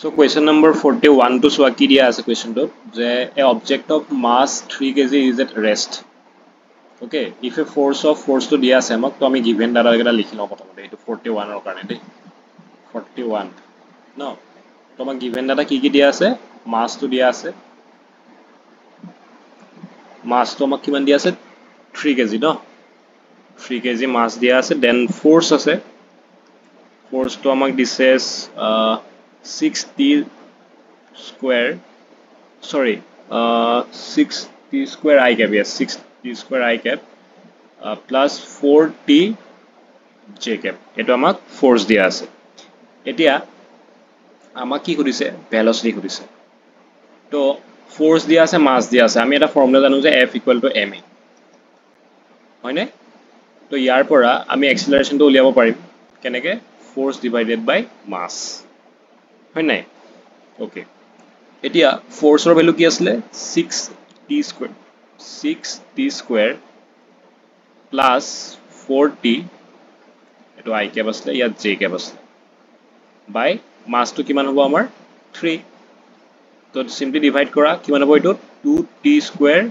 So question number 41 to so ki dia ase question to je a object of mass 3 kg is at rest. Okay, if a force to dia ase amak to ami given data eta likhi lom protomote etu 41 or karone de 41 no to amak given data ki dia ase mass to dia ase mass to amak kiman dia ase 3 kg no 3 kg mass dia ase then force ase force to amak dises 6t square sorry 6t square I cap yes 6t square I cap plus 4t j cap eto amak force dia ase etia amak ki kudise velocity kudise to force dia ase mass dia ase ami eta formula janu je f equal to ma hoine to yar pora ami acceleration to uliabo parim keneke force divided by mass হয় নাই okay এতিয়া ফোৰ্সৰ value কি আসলে 6t square plus 4t এটো i cap আসলে ইয়া j cap আসলে বাই মাস তো কিমান হ'ব আমাৰ 3 তো সিম্পলি ডিভাইড কৰা কিমান হ'ব এটো 2t square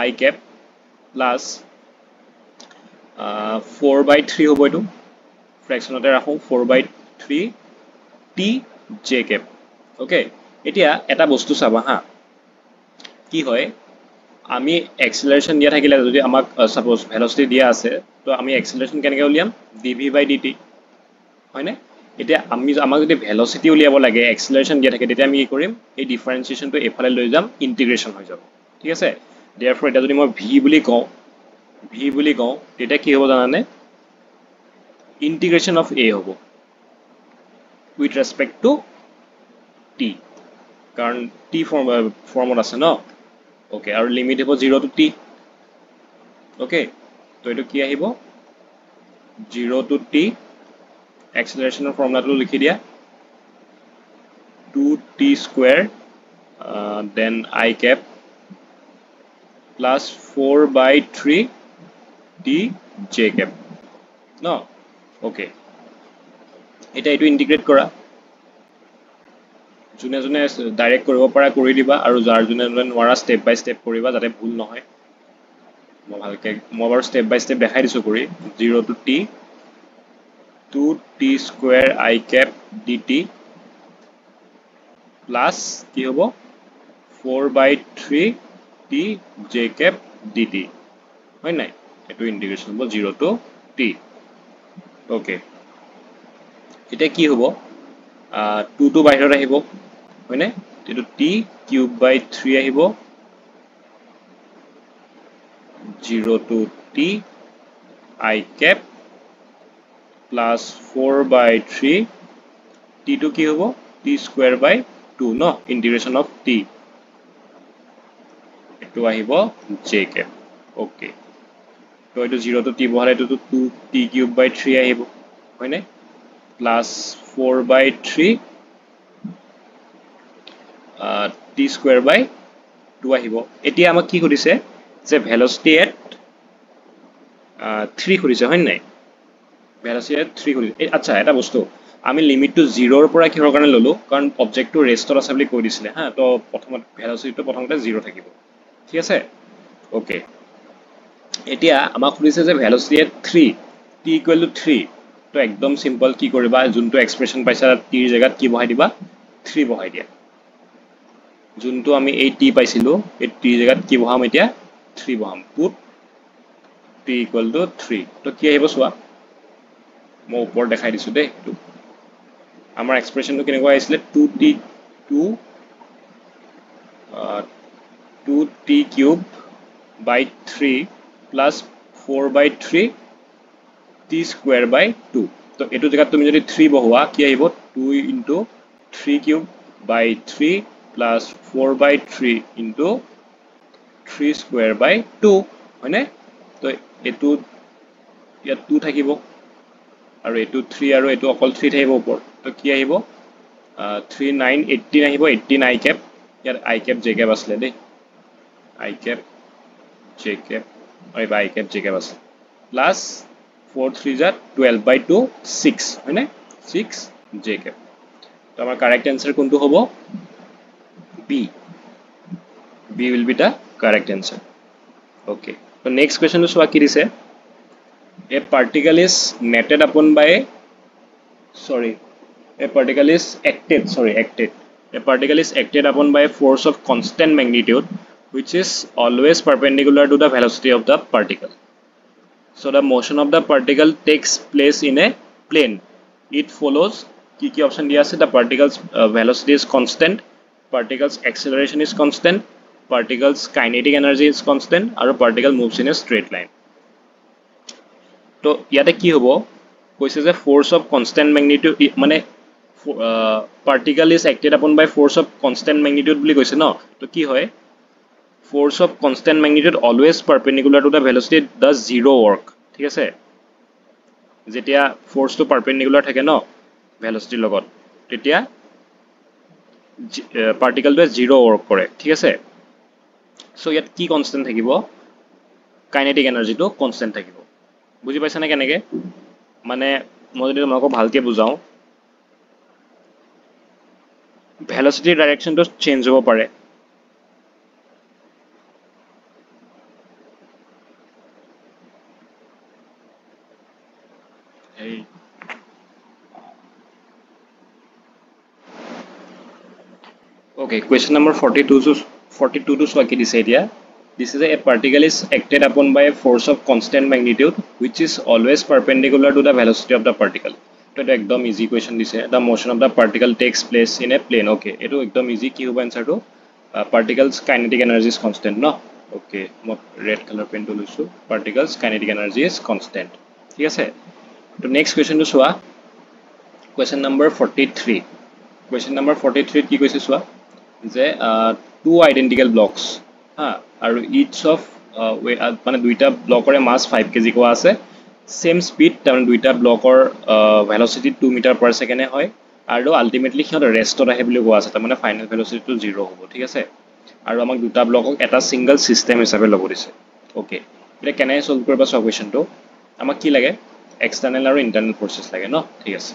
i cap plus 4/3 হ'ব এটো ফ্ৰ্যাকশনতে ৰাখো 4/3 t j cap okay এতিয়া এটা বস্তু চাবা হা কি হয় আমি অ্যাক্সিলারেশন দিয়া থাকিলে যদি আমাক সাপোজ ভেলোসিটি দিয়া আছে তো আমি অ্যাক্সিলারেশন কেনেকৈ উলিয়াম dv/dt হয়নে এতিয়া আমি আমাক যদি ভেলোসিটি উলিয়াব লাগে অ্যাক্সিলারেশন দিয়া থাকে তেতিয়া আমি কি কৰিম এই ডিফাৰেন্সিয়েশনটো এফালে লৈ যাম ইন্টিগ্ৰেশন হৈ যাব ঠিক আছে therefore এটা যদি মই v বুলি কওঁ তেতিয়া কি হ'ব জানানে integration of a হ'ব with respect to t কাৰণ t ফৰ্মত আছে ন ওকে আৰু লিমিট হ'ব 0 to t ওকে তো এটো কি আহিব 0 to t acceleration ফৰ্মুলাটো লিখি দিয়া 2t square then I cap plus 4/3 t j cap no okay এটা এটো ইন্টিগ্ৰেট কৰা জুনে জুনে ডাইৰেক্ট কৰিব পৰা কৰি দিবা আৰু যাৰ জুনে জুনে নোৱাৰা স্টেপ বাই স্টেপ কৰিবা যাতে ভুল নহয় মই ভালকে মই বাৰু স্টেপ বাই স্টেপ দেখাই দিছো কৰি 0 to t 2t square I cap dt plus কি হ'ব 4/3 t j cap dt হয় নাই এটো ইন্টিগ্ৰেশন হ'ব 0 to t ওকে এটা কি হ'ব 2 to বাহিৰত আহিব হয়নে এটো t cube by 3 আহিব 0 to t I cap plus 4/3 t to কি হ'ব t square by 2 no integration of t এটো আহিব j cap okay তো এটো 0 to t বহালে এটো 2t cube by 3 আহিব হয়নে plus 4/3 t square by 2 আহিব এতিয়া আমাক কি কৰিছে যে ভেলোসিটি এট 3 কৰিছে হয় নাই ভেলোসিটি এট 3 কৰিছে আচ্ছা এটা বস্তু আমি লিমিট টু 0 ৰ পৰা কিহৰ কাৰণে ললো কাৰণ অবজেক্টটো ৰেষ্টত আছে বুলি কৈ দিছিলে হা তো প্ৰথমতে ভেলোসিটিটো প্ৰথমতে 0 থাকিব ঠিক আছে ওকে এতিয়া আমাক কৰিছে যে velocity at 3 t equal to 3 তো একদম সিম্পল কি কৰিবা যোনটো এক্সপ্ৰেশন পাইছা t ৰ জায়গাত কি বহাই দিবা 3 বহাই দিয়া যোনটো আমি এই t পাইছিলো এই t জায়গাত কি বহাম এতিয়া 3 বহাম put t equal to 3 তো কি আহিব সোৱা মই ওপৰ দেখাই দিছো দে এটো আমাৰ এক্সপ্ৰেশনটো কেনেকৈ আহিছিলে 2t cube by 3 plus 4/3 t square by 2 তো এটো জায়গাত তুমি যদি 3 বহোৱা কি আহিব 2 into 3 cube by 3 plus 4/3 into 3 square by 2 হয়নে তো এটো ইয়াত 2 থাকিব আৰু এটো 3 আৰু এটো অকল 3 থাকিব ওপৰ তো কি আহিব 3 9 18 আহিব 18 I cap ইয়াত I cap j cap আসলে দে I cap j cap আৰু I cap j cap আছে প্লাস 4 3 12/2 6 হয়নে 6 j cap তো আমাৰ কাৰেক্ট আনসাৰ কোনটো হ'ব B B will be the correct answer. Okay. So next question is what is a particle is netted upon by a particle is acted. A particle is acted upon by a force of constant magnitude which is always perpendicular to the velocity of the particle. So the motion of the particle takes place in a plane. It follows key option diya ase the particle's velocity is constant, particle's acceleration is constant, particle's kinetic energy is constant, and a particle moves in a straight line. So yate ki hobo koise je force of constant magnitude mane particle is acted upon by force of constant magnitude boli koise no to ki hoy force of constant magnitude always perpendicular to the velocity does zero work ঠিক আছে যেতিয়া force to perpendicular থাকে ন velocity লগত তেতিয়া particle to zero work কৰে ঠিক আছে so yet কি constant থাকিব kinetic energy to constant থাকিব বুজি পাইছা না কেনেকে মানে মই যদি তোমাক ভালকে বুজাও velocity direction to change হ'ব পাৰে Okay, question number 42 to swaki this area. This is a particle is acted upon by a force of constant magnitude which is always perpendicular to the velocity of the particle. So it ekdom easy question this hai. The motion of the particle takes place in a plane. Okay, it ekdom easy ki hobo answer to particles kinetic energy is constant no. Okay, মই red color pen to লৈছো particles kinetic energy is constant. ঠিক আছে তো next question to soya question number 43. Question number 43 কি কৈছে সোয়া যে two identical blocks আৰু each of মানে দুইটা ব্লকৰ মাস 5 kg কোৱা আছে same speed তাৰ দুইটা ব্লকৰ velocity 2 meter per second হয় আৰু ultimately সিহঁত ৰেষ্টত আহে বুলি কোৱা আছে তাৰ মানে ফাইনাল velocity টো 0 হ'ব ঠিক আছে আৰু আমাক দুটা ব্লকক এটা সিঙ্গল সিস্টেম হিচাপে ল'ব দিছে ওকে এটা কেনে সলভ কৰিবা সব কোৱেশ্চনটো আমাক কি লাগে এক্সটাৰ্নাল আৰু ইন্টাৰনাল ফোৰ্সেস লাগে ন ঠিক আছে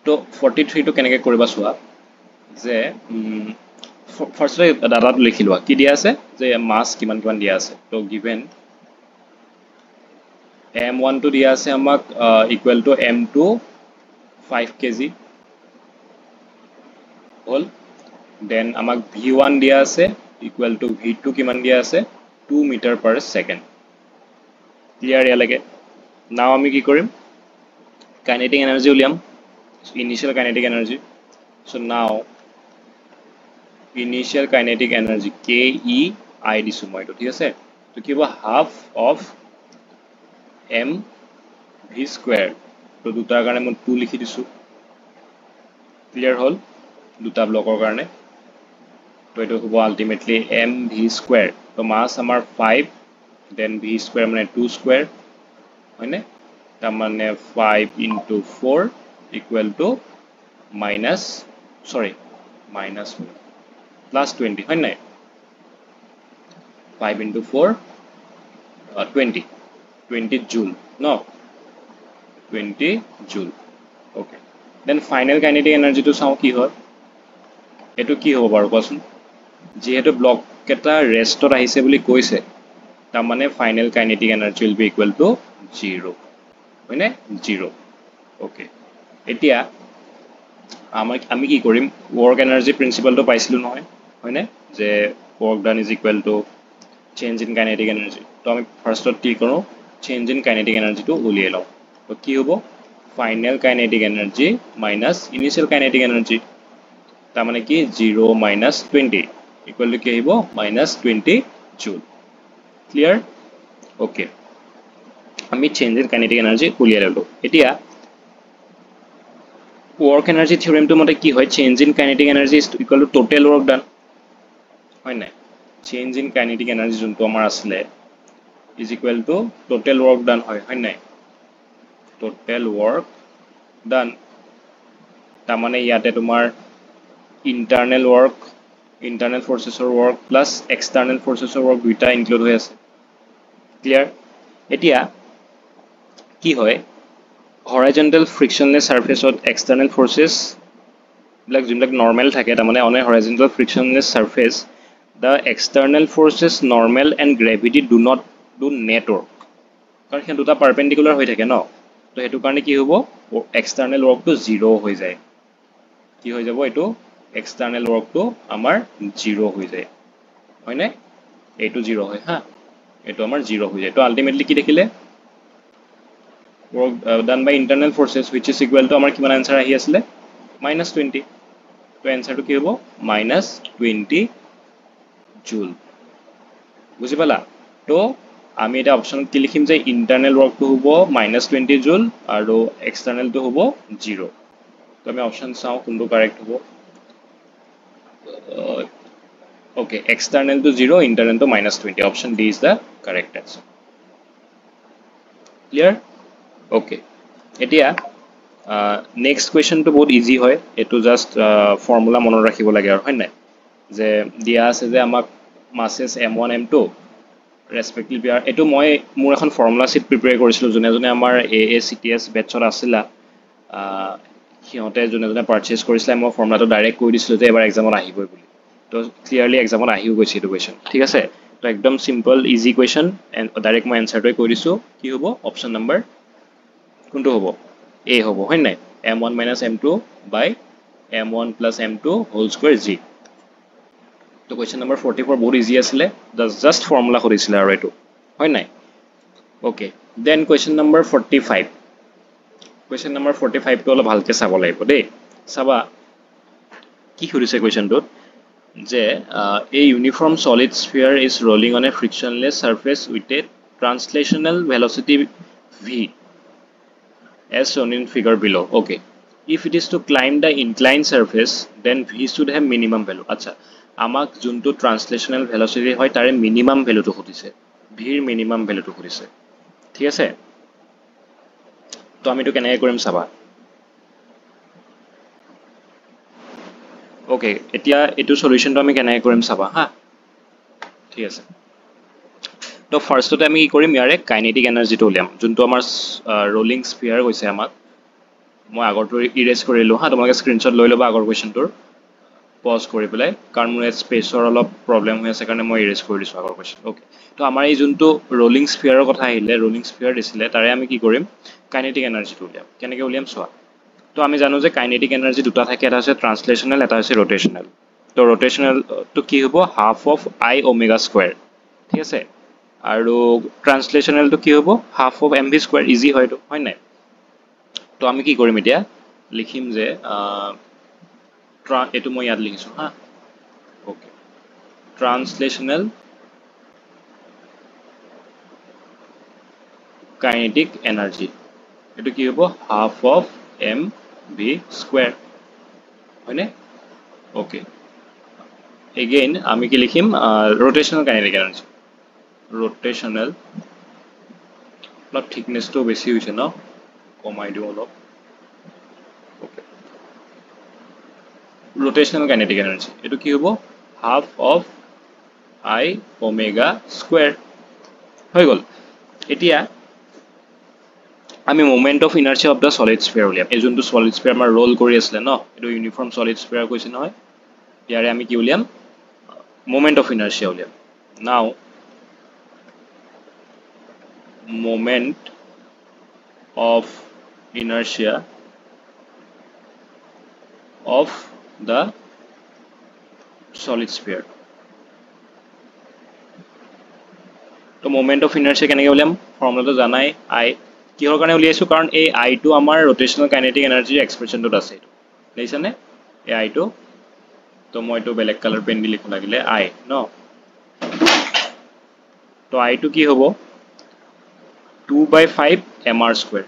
তো 43 টো কেনেকে কৰিবা সোৱা যে ফাৰ্স্ট ডাটা লিখি লোৱা কি দিয়া আছে যে মাস কিমান কিমান দিয়া আছে তো গিভেন m1 টো দিয়া আছে আমাক ইকুয়াল টু m2 5 kg হল দেন আমাক v1 দিয়া আছে ইকুয়াল টু v2 কিমান দিয়া আছে 2 meter per second ক্লিয়ার ইয়া লাগে নাও আমি কি কৰিম কাইনেটিক এনার্জি উলিয়াম initial kinetic energy so now initial kinetic energy KEI দিছো মই তো ঠিক আছে তো কি হ'ব half of m v square তো দুটাৰ কাৰণে মই 2 লিখি দিছো ক্লিয়াৰ হল দুটা ব্লকৰ কাৰণে তো এটো হ'ব আলটিমেটলি m v square তো মাস আমাৰ 5 then v square মানে 2 square হয়নে তাৰ মানে 5 into 4 equal to minus plus 20 হয় নাই 5 into 4 20 joule no 20 joule okay then final kinetic energy to চাও কি হয় এটো কি হ'ব বাৰু কোৱাচোন যেহেতু ব্লক কেটা ৰেষ্টত আহিছে বুলি কৈছে তাৰ মানে final kinetic energy will be equal to 0 হয়নে 0 okay এতিয়া আমি কি কৰিম work energy principle to পাইছিলো নহয় হয়নে যে work done is equal to change in kinetic energy তো আমি ফার্স্টত কি কৰো change in kinetic energy to উলিয়াই লও তো কি হ'ব final kinetic energy minus initial kinetic energy তাৰ মানে কি 0 minus 20 equal to কি আহিব minus 20 joule clear okay আমি change in kinetic energy উলিয়াই ললো এতিয়া work energy theorem to মতে কি হয় change in kinetic energy is equal to total work done হয় নাই change in kinetic energy যোনটো আমাৰ আসলে is equal to total work done হয় নাই total work done তাৰ মানে ইয়াতে তোমাৰ internal work internal forces or work plus external forces or work দুইটা ইনক্লুড হৈ আছে ক্লিয়ার এতিয়া কি হয় horizontal frictionless surface of external forces like jumlak normal thake ta mane on a horizontal frictionless surface the external forces normal and gravity do not do net work karon he duta perpendicular hoi thake no to hetu karone ki hobo external work to 0 hoi jay কি হৈ যাব এটো external work তো আমার 0 হৈ যায় হয়নে এটো 0 হয় হ্যাঁ এটো আমার 0 হৈ যায় তো আলটিমেটলি কি দেখিলে work done by internal forces which is equal to আমার কিমান आंसर আহি আছিল -20 তো आंसर তো কি হ'ব -20 জুল বুজি পালা তো আমি এটা অপশন কি লিখিম যে ইন্টারনাল ওয়ার্ক তো হ'ব -20 জুল আৰু এক্সটার্নাল তো হ'ব 0 তো আমি অপশন চাও কোনটো কারেক্ট হ'ব okay external to 0 internal to -20 option D is the correct answer clear okay etia next question to bahut easy hoy eto just formula monon rakhibo lage ar hoy na je dia ase je amak masses m1 m2 respectively are eto moi mur ekhon formula sheet prepare korisilu jone jone amar AACTS batchor asila hihote jone jone purchase korisla moi formula to direct koi disilu je ebar exam on ahiboi boli তো clearly এক্সামত আহিও গৈছে এটো question ঠিক আছে তো একদম simple easy question and direct মই আনসাৰটো কৈ দিছো কি হ'ব অপচন নম্বৰ কোনটো হ'ব এ হ'ব হয় নাই m1 m2 by m1 m2 whole square g তো কোৱেশ্চন নম্বৰ 44 বহুত ইজি আছিল জাস্ট ফৰ্মুলা কৰিছিল আৰু এটো হয় নাই okay then question number 45 question number 45 টো অলপ ভালকে চাব লাগিব দেই চাবা কি কৰিছে কোৱেশ্চনটোত যে a uniform solid sphere is rolling on a frictionless surface with a translational velocity v as shown in figure below okay if it is to climb the inclined surface then v should have minimum value acha amak junto translational velocity hoy tare minimum value to khudise v er minimum value to khudise ঠিক আছে তো আমি তো কেনে কৰিম চাবা okay etia etu solution to ami kenai korim saba ha ঠিক আছে তো ফার্স্ট তো আমি কি কৰিম ইয়াৰে কাইনেটিক এনাৰ্জি তো উলিয়াম যোনটো আমাৰ ৰোলিং স্ফিয়াৰ কৈছে আমাক মই আগৰটো ইৰেজ কৰিলো হা তোমাক স্ক্ৰিনশ্বট লৈ লবা আগৰ কোৱেশ্চনটোৰ পজ কৰি পেলাই কাৰণ মোৰ স্পেচৰ অলপ প্ৰবলেম হৈ আছে কাৰণে মই ইৰেজ কৰি দিছো আগৰ কোৱেশ্চন ওকে তো আমাৰ এই যোনটো ৰোলিং স্ফিয়াৰৰ কথা আহিলে ৰোলিং স্ফিয়াৰ দিছিলে তাৰে আমি কি কৰিম কাইনেটিক এনাৰ্জি তো উলিয়াম কেনেকৈ উলিয়াম চোৱা তো আমি জানো যে কাইনেটিক এনার্জি দুটা থাকে এটা আছে ট্রান্সলেশনাল এটা আছে রোটেশনাল তো রোটেশনাল তো কি হ'ব half of i omega square ঠিক আছে আৰু ট্ৰান্সলেশনাল তো কি হ'ব half of mv square easy হয়তো হয় নাই তো আমি কি কৰিম এতিয়া লিখিম যে এটো মই ইয়াত লিখিছো হা ওকে ট্রান্সলেশনাল কাইনেটিক এনার্জি এটো কি হ'ব হাফ অফ mv স্কয়ার হয়নে ওকে again আমি কি লিখিম rotational kinetic energy rotational অলপ থিকনেস তো বেশি হৈছে ন কমাই দিও অলপ ওকে rotational kinetic energy এটো কি হ'ব half of i omega square হৈ গল এতিয়া আমি moment of inertia of the solid sphere উলিয়াম এই যোনটো solid sphere আমাৰ roll কৰি আছিল ন এটো ইউনিফৰ্ম solid sphere কৈছে নহয় ইয়াৰে আমি কি উলিয়াম moment of inertia উলিয়াম now moment of inertia of the solid sphere তো moment of inertia কেনেকৈ উলিয়াম ফৰ্মুলা তো জানাই i কিহৰ কাৰণে উলিয়াইছো কাৰণ এই i টো আমাৰ rotational kinetic energy এক্সপ্ৰেছনটোত আছে দেখিছানে এই i টো তো মই তো বেলেগ কালার পেন দি লিখো লাগিলে i ন তো i টো কি হ'ব 2/5 mr square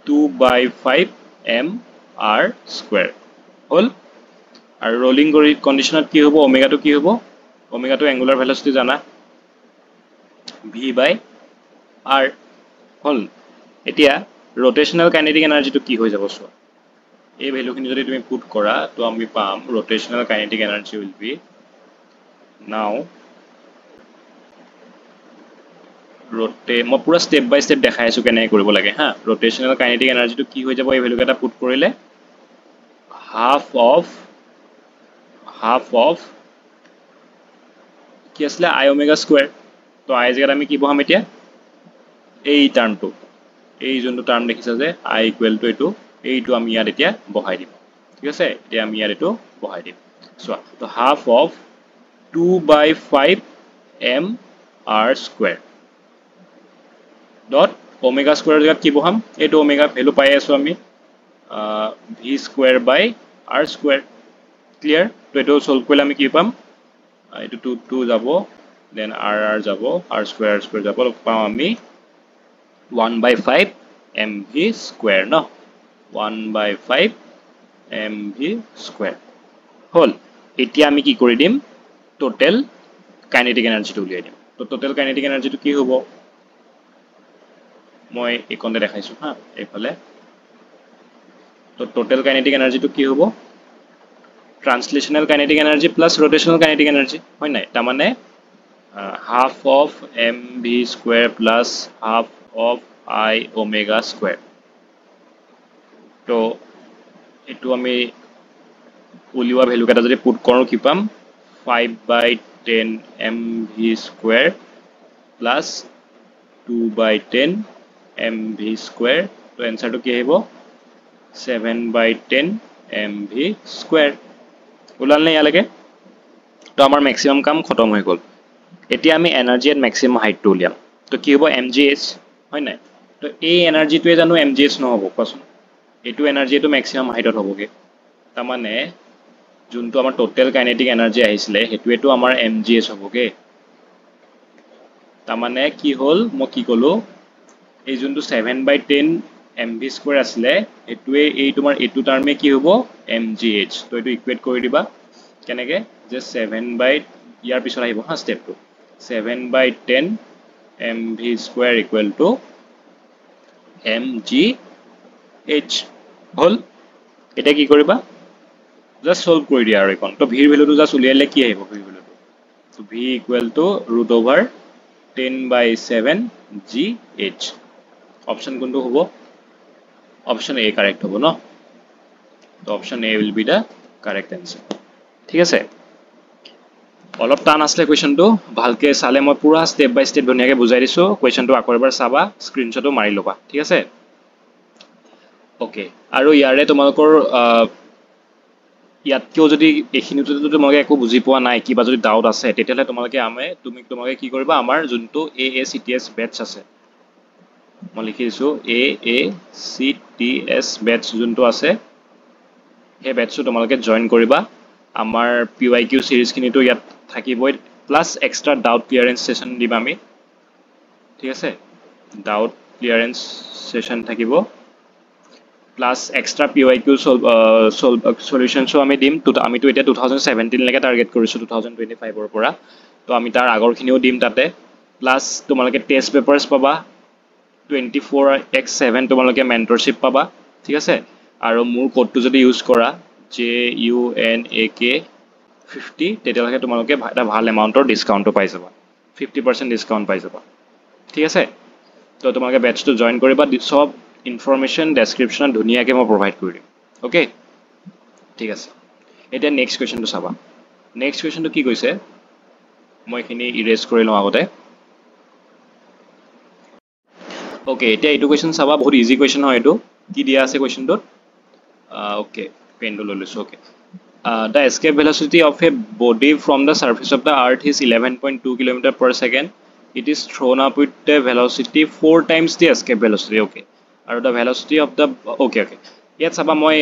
2/5 mr square হল আৰু রোলিং কন্ডিশনত কি হ'ব ওমেগা টো কি হ'ব ওমেগা টো অ্যাঙ্গুলার ভেলোসিটি জানা v by r হল এতিয়া rotational kinetic energy টো কি হৈ যাব চোৱা এই ভ্যালুখিনি যদি তুমি পুট কৰা তো আমি পাম rotational kinetic energy will be now rotate মই পুরা স্টেপ বাই স্টেপ দেখাই আছো কেনে কৰিব লাগে হা rotational kinetic energy টো কি হৈ যাব এই ভ্যালু কেটা পুট কৰিলে half of কি আসলে I omega square তো I জায়গাত আমি কি বহাম এতিয়া এই টার্মটো এই যোনটো টার্ম দেখিছা যে I equal to এটো এইটো আমি ইয়াত এতিয়া বহাই দিম ঠিক আছে এতিয়া আমি ইয়াত এটো বহাই দিম সো তো half of 2/5 m r square dot omega square জায়গাত কি বহাম এইটো omega ভ্যালু পাই আছো আমি v square by r square clear তো এটো সলভ কৰিলে আমি কি পাম এইটো 2 যাব দেন r যাব r square যাব পাম আমি 1/5 mv square no 1/5 mv square হল এতিয়া আমি কি কৰি দিম টোটাল কাইনেটিক এনার্জিটো উলিয়াই দিম তো টোটাল কাইনেটিক এনার্জিটো কি হ'ব মই একনে দেখাইছো হা এইফালে তো টোটাল কাইনেটিক এনার্জিটো কি হ'ব translational kinetic energy plus rotational kinetic energy হয় নাই তার মানে half of mv square plus half of I omega square তো এটো আমি উলিওয়া ভ্যালু কেটা যদি পুট কৰো কি পাম 5/10 mv square plus 2/10 mv square তো এনসারটো কি আহিব 7/10 mv square উলাল নাই ইয়ালৈকে তো আমাৰ ম্যাক্সিমাম কাম খতম হৈ গল এতিয়া আমি এনার্জি এট ম্যাক্সিমাম হাইটটো উলিয়াম তো কি হ'ব mgh হয় নাই তো এই এনাৰ্জিটোৱে জানো mgh নহব কোৱাচোন এটো এনাৰ্জিটো ম্যাক্সিমাম হাইটত হ'বগে তাৰ মানে যোনটো আমাৰ টোটাল কাইনেটিক এনাৰ্জি আহিছিলে হেতুৱেটো আমাৰ mgh হ'বগে তাৰ মানে কি হ'ল মই কি কলো এই যোনটো 7/10 mv স্কয়ার আসলে এটুৱে এই তোমাৰ এটু টাৰ্মে কি হ'ব mgh তো এটু ইকুয়েট কৰি দিবা কেনেকে যে 7 ইয়াৰ পিছত আহিব হা স্টেপটো 7/10 mv square equal two mgh হল এটা কি কৰিবা জাস্ট সলভ কৰি দিয়া আৰু এখন তো v এর ভ্যালুটো জাস্ট উলিয়ালে কি আহিব v ভ্যালুটো তো v equal to √10/7 gh option কোনটো হ'ব অপশন এ কারেক্ট হ'ব ন তো option A will be the correct answer ঠিক আছে অলপ টান আসলে কোৱেশ্চনটো ভালকে চালে মই পুৰা স্টেপ বাই স্টেপ ধুনিয়াকে বুজাই দিছো কোৱেশ্চনটো আকৌ এবাৰ চাবা স্ক্ৰিনশ্বটো মাৰি লবা ঠিক আছে ওকে আৰু ইয়াৰে তোমালোকৰ ইয়াত কিও যদি এখিনিটো তোমালোকে একো বুজি পোৱা নাই কিবা যদি ডাউট আছে তেতিয়ালে তোমালোকে কি কৰিবা আমাৰ যোনটো AACTS বেটচ আছে মই লিখি দিছো AACTS বেটচ যোনটো আছে হে বেটচটো তোমালোকে জয়েন কৰিবা আমাৰ PYQ সিৰিজ খিনিটো ইয়াত থাকিবই plus extra doubt clearance session দিবা আমি ঠিক আছে ডাউট ক্লিয়ারেন্স সেশন থাকিব প্লাস এক্সট্রা PYQ সলিউশনসও আমি দিম তো আমিটো এটা 2017 লৈকে টার্গেট কৰিছো 2025 ৰ পৰা তো আমি তাৰ আগৰ খিনিও দিম তাতে প্লাস তোমালোকে টেস্ট পেপাৰস পাবা 24x7 তোমালোকে মেন্টৰশিপ পাবা ঠিক আছে আৰু মোৰ কোডটো যদি ইউজ কৰা JUNAK 50 তেতিয়ালৈকে তোমালোকে এটা ভাল এমাউন্টৰ ডিসকাউন্টও পাই যাবা 50% ডিসকাউন্ট পাই যাবা ঠিক আছে তো তোমালোকে বেটচটো জয়েন কৰিবা সব ইনফৰমেশন ডেসক্ৰিপশন ধুনিয়াকে মই প্ৰোভাইড কৰি দিম ওকে ঠিক আছে এটা নেক্সট কোৱেশ্চনটো চাবা নেক্সট কোৱেশ্চনটো কি কৈছে মই খিনি ইৰেজ কৰি লওঁ আগতে ওকে এটা এইটো কোৱেশ্চন চাবা বহুত ইজি কোৱেশ্চন হয় এটো কি দিয়া আছে কোৱেশ্চনটোত ওকে পেনটো লৈ লৈছো okay the escape velocity of a body from the surface of the earth is 11.2 km/s it is thrown up with the velocity 4 times the escape velocity okay আৰু the velocity of the okay ইয়াত চাবা মই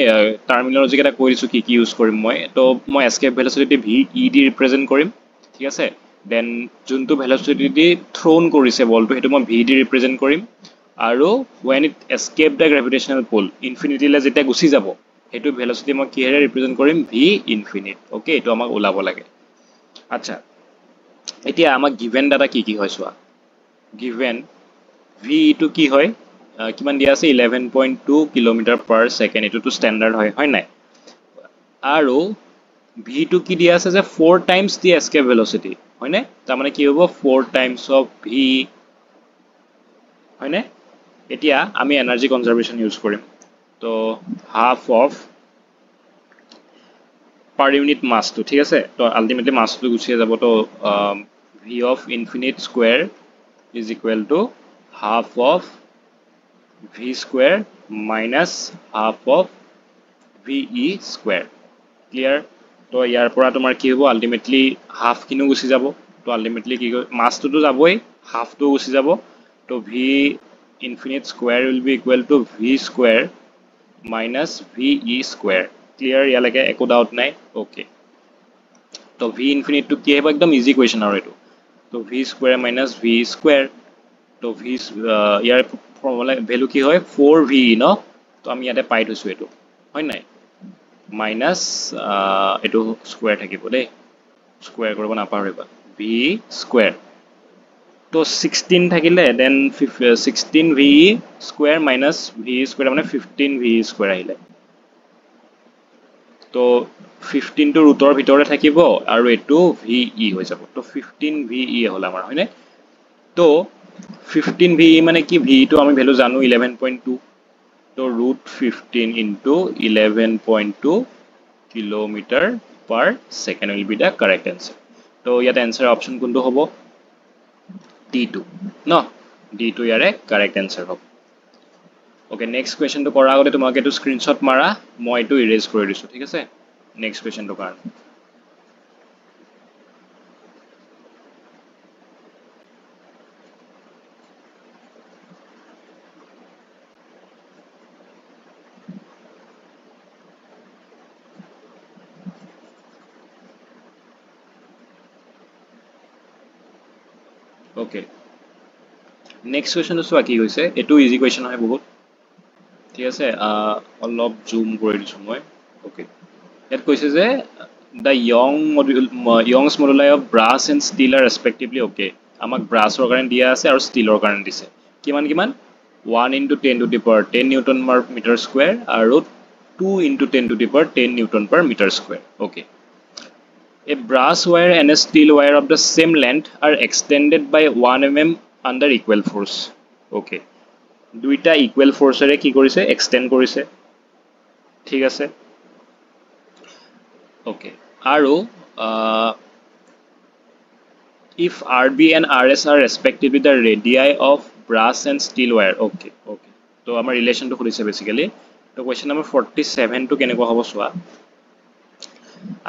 টাৰ্মিনোলজি কেটা কৈ দিছো কি use কৰিম মই তো মই escape velocity v e দি ৰিপ্ৰেজেন্ট কৰিম ঠিক আছে দেন যোনটো velocity থ্ৰোন কৰিছে বলটো হেতু মই v দি ৰিপ্ৰেজেন্ট কৰিম আৰু when it escape the gravitational pull infinity লে যেতিয়া গুছি যাব হেতু velocity মই কি হেৰে ৰিপ্ৰেজেন্ট কৰিম v infinite ওকে এটো আমাক ওলাব লাগে আচ্ছা এতিয়া আমাক গিভেন ডাটা কি হয় সোয়া গিভেন v টু কি হয় কিমান দিয়া আছে 11.2 km/s এটো তো স্ট্যান্ডার্ড হয় নাই আৰু v টু কি দিয়া আছে যে 4 টাইমস দি escape velocity হয় নাই তাৰ মানে কি হ'ব 4 টাইমস অফ v হয় নাই এতিয়া আমি এনার্জি কনজারভেশন ইউজ কৰিম তো half of per unit mass to ঠিক আছে তো ultimately mass to গুছি যাব তো v of infinite square is equal to half of v square minus half of ve square clear তো ইয়াৰ পৰা তোমাৰ কি হ'ব ultimately half কিনো গুছি যাব তো ultimately কি mass to যাবই half to গুছি যাব তো v infinite square will be equal to v square minus ve square clear ইয়ালৈকে একো ডাউট নাই ওকে তো v infinite to কি হ'ব একদম ইজি কোৱেশ্চন আৰু এটো তো v square minus v square তো v ইয়াৰ ফৰ্মুলা ভ্যালু কি হয় 4ve ন তো আমি ইয়াতে পাই থৈছো এটো হয় নাই মাইনাস এটো স্কয়াৰ থাকিব দেই স্কয়াৰ কৰিব নাপাহৰিবা v square তো 16 থাকিলে then 16ve square minus v square মানে 15ve square আহিলে তো 15 to ৰুটৰ ভিতৰে থাকিব আৰু এটো ve হৈ যাব তো 15ve হল আমাৰ হয়নে তো 15ve মানে কি v তো আমি ভ্যালু জানো 11.2 তো root 15 into 11.2 kilometer per second will be the correct answer তো ইয়াত answer option কোনটো হ'ব D2 ন D2 ইয়াৰে correct answer হ'ব ওকে নেক্সট কোৱেশ্চনটো কৰাৰ আগতে তোমাক এটো স্ক্ৰিনশ্বট মাৰা মই এটো ইৰেজ কৰি দিছো ঠিক আছে নেক্সট কোৱেশ্চনটো কাৰণ ওকে নেক্সট কোৱেশ্চনটো চোৱা কি হৈছে এটো ইজি কোৱেশ্চন হয় বহুত ঠিক আছে অলপ জুম কৰি দিছো মই ওকে ইয়াত কৈছে যে the young's moduli of brass and steel are respectively okay আমাক ব্ৰাছৰ কাৰণে দিয়া আছে আৰু ষ্টিলৰ কাৰণে দিছে কিমান কিমান 1 into 10 to the power 10 newton per meter square আৰু 2 into 10 to the power 10 newton per meter square okay a brass wire and a steel wire of the same length are extended by 1 mm under equal force okay দুইটা equal ফোৰ্সৰে কি কৰিছে extend কৰিছে ঠিক আছে okay আৰু if RB and RS are respectively the radii of brass and steel wire okay okay তো আমাৰ ৰিলেশনটো খুলিছে বেসিক্যালি তো কোৱেশ্চন নম্বৰ 47 টো কেনেকুৱা হ'ব সোৱা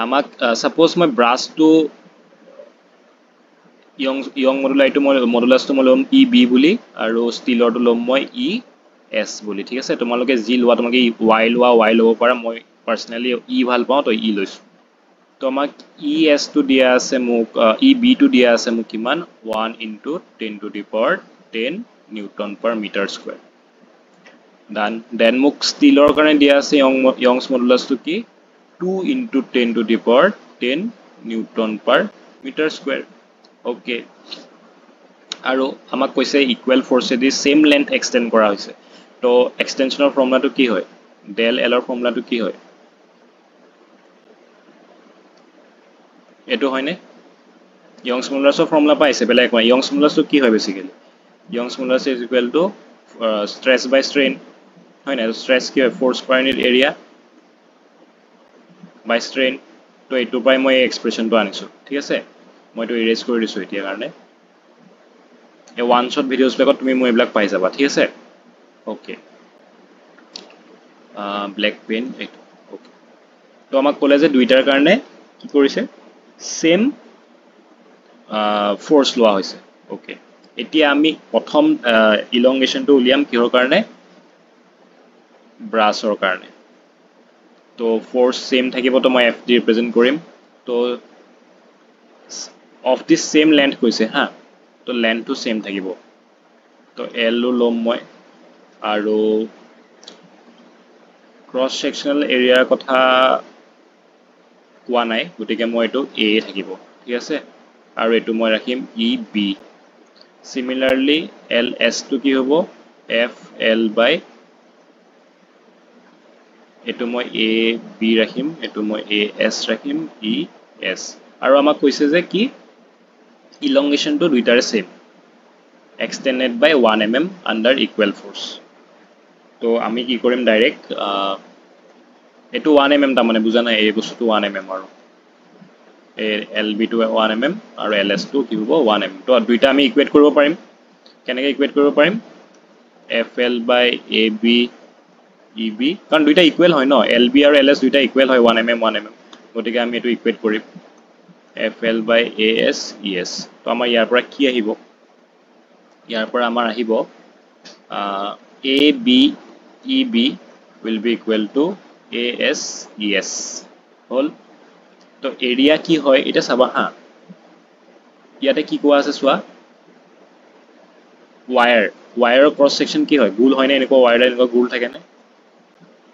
আমাক সাপোজ মই ব্ৰাছ টো ইয়ং মডুলাস টো মই লম EB বুলি আৰু ষ্টিলৰ টো লম মই ES বুলি ঠিক আছে তোমালোকে জি লোৱা তোমাকে Y লোৱা Y লব পাৰা মই পাৰ্সোনালি E ভাল পাওঁ তো E লৈছো তো আমাক ES টো দিয়া আছে মোক EB টো দিয়া আছে মোক কিমান 1 into 10 to the power 10 newton per meter square then মোক ষ্টিলৰ কাৰণে দিয়া আছে ইয়ংছ মডুলাস টো কি 2 into 10 to the power 10 newton per meter square okay আৰু আমাক কৈছে equal forces the same length extend কৰা হৈছে তো এক্সটেনশনৰ ফৰ্মুলাটো কি হয় del L ৰ ফৰ্মুলাটো কি হয় এটো হয়নে ইয়ংছ মডুলাসৰ ফৰ্মুলা পাইছে বেলেগ কোৱা ইয়ংছ মডুলাসটো কি হয় basically Young's modulus is equal to stress by strain হয় না স্ট্ৰেছ কি হয় force per unit area by strain তো এটো পাই মই এক্সপ্ৰেছনটো আনিছো ঠিক আছে মই তো ইৰেজ কৰি দিছো এতিয়া কাৰণে এ ওয়ান শট ভিডিওস লগত তুমি মই এইবিলাক পাই যাবা ঠিক আছে ওকে ব্ল্যাক পেন এটো ওকে তো আমাক ক'লে যে দুইটাৰ কাৰণে কি কৰিছে সেম ফোৰ্স লোৱা হৈছে ওকে এতিয়া আমি প্ৰথম ইলংগেশনটো উলিয়াম কিহৰ কাৰণে ব্ৰাছৰ কাৰণে তো ফোৰ্স সেম থাকিব তো মই FD ৰিপ্ৰেজেন্ট কৰিম তো অফ দিস সেম লেন্থ কৈছে হা তো লেন্থ টু সেম থাকিব তো L লো লম মই আৰু ক্ৰস সেকশনাল এৰিয়াৰ কথা কোৱা নাই গতিকে মই এটো A থাকিব ঠিক আছে আৰু এটো মই ৰাখিম EB similarly LS to কি হ'ব FL by এটো মই AB ৰাখিম এটো মই AS ৰাখিম ES আৰু আমাক কৈছে যে কি elongation to দুইটাৰে same extended by 1 mm under equal force তো আমি কি কৰিম ডাইৰেক্ট এইটো 1 mm তাৰমানে বুজা নাই এই বস্তুটো 1 mm আৰু এই LB টো 1 mm আৰু LS টো কি হ'ব 1 mm তো দুইটা আমি ইকুৱেট কৰিব পাৰিম কেনেকৈ ইকুৱেট কৰিব পাৰিম FL by AB EB কাৰণ দুইটা ইকুৱেল হয় ন LB আৰু LS দুইটা ইকুৱেল হয় 1 mm 1 mm গতিকে আমি এইটো ইকুৱেট কৰিম FL by AS ES তো আমাৰ ইয়াৰ পৰা কি আহিব ইয়াৰ পৰা আমাৰ আহিব AB EB will be equal to AS ES হল তো এৰিয়া কি হয় এটা চাবা হা ইয়াতে কি কোৱা আছে চোৱা ওয়ায়াৰৰ ক্ৰস সেকশন কি হয় গোল হয় না এনেকুৱা ওয়ায়াৰ এনেকুৱা গোল থাকে না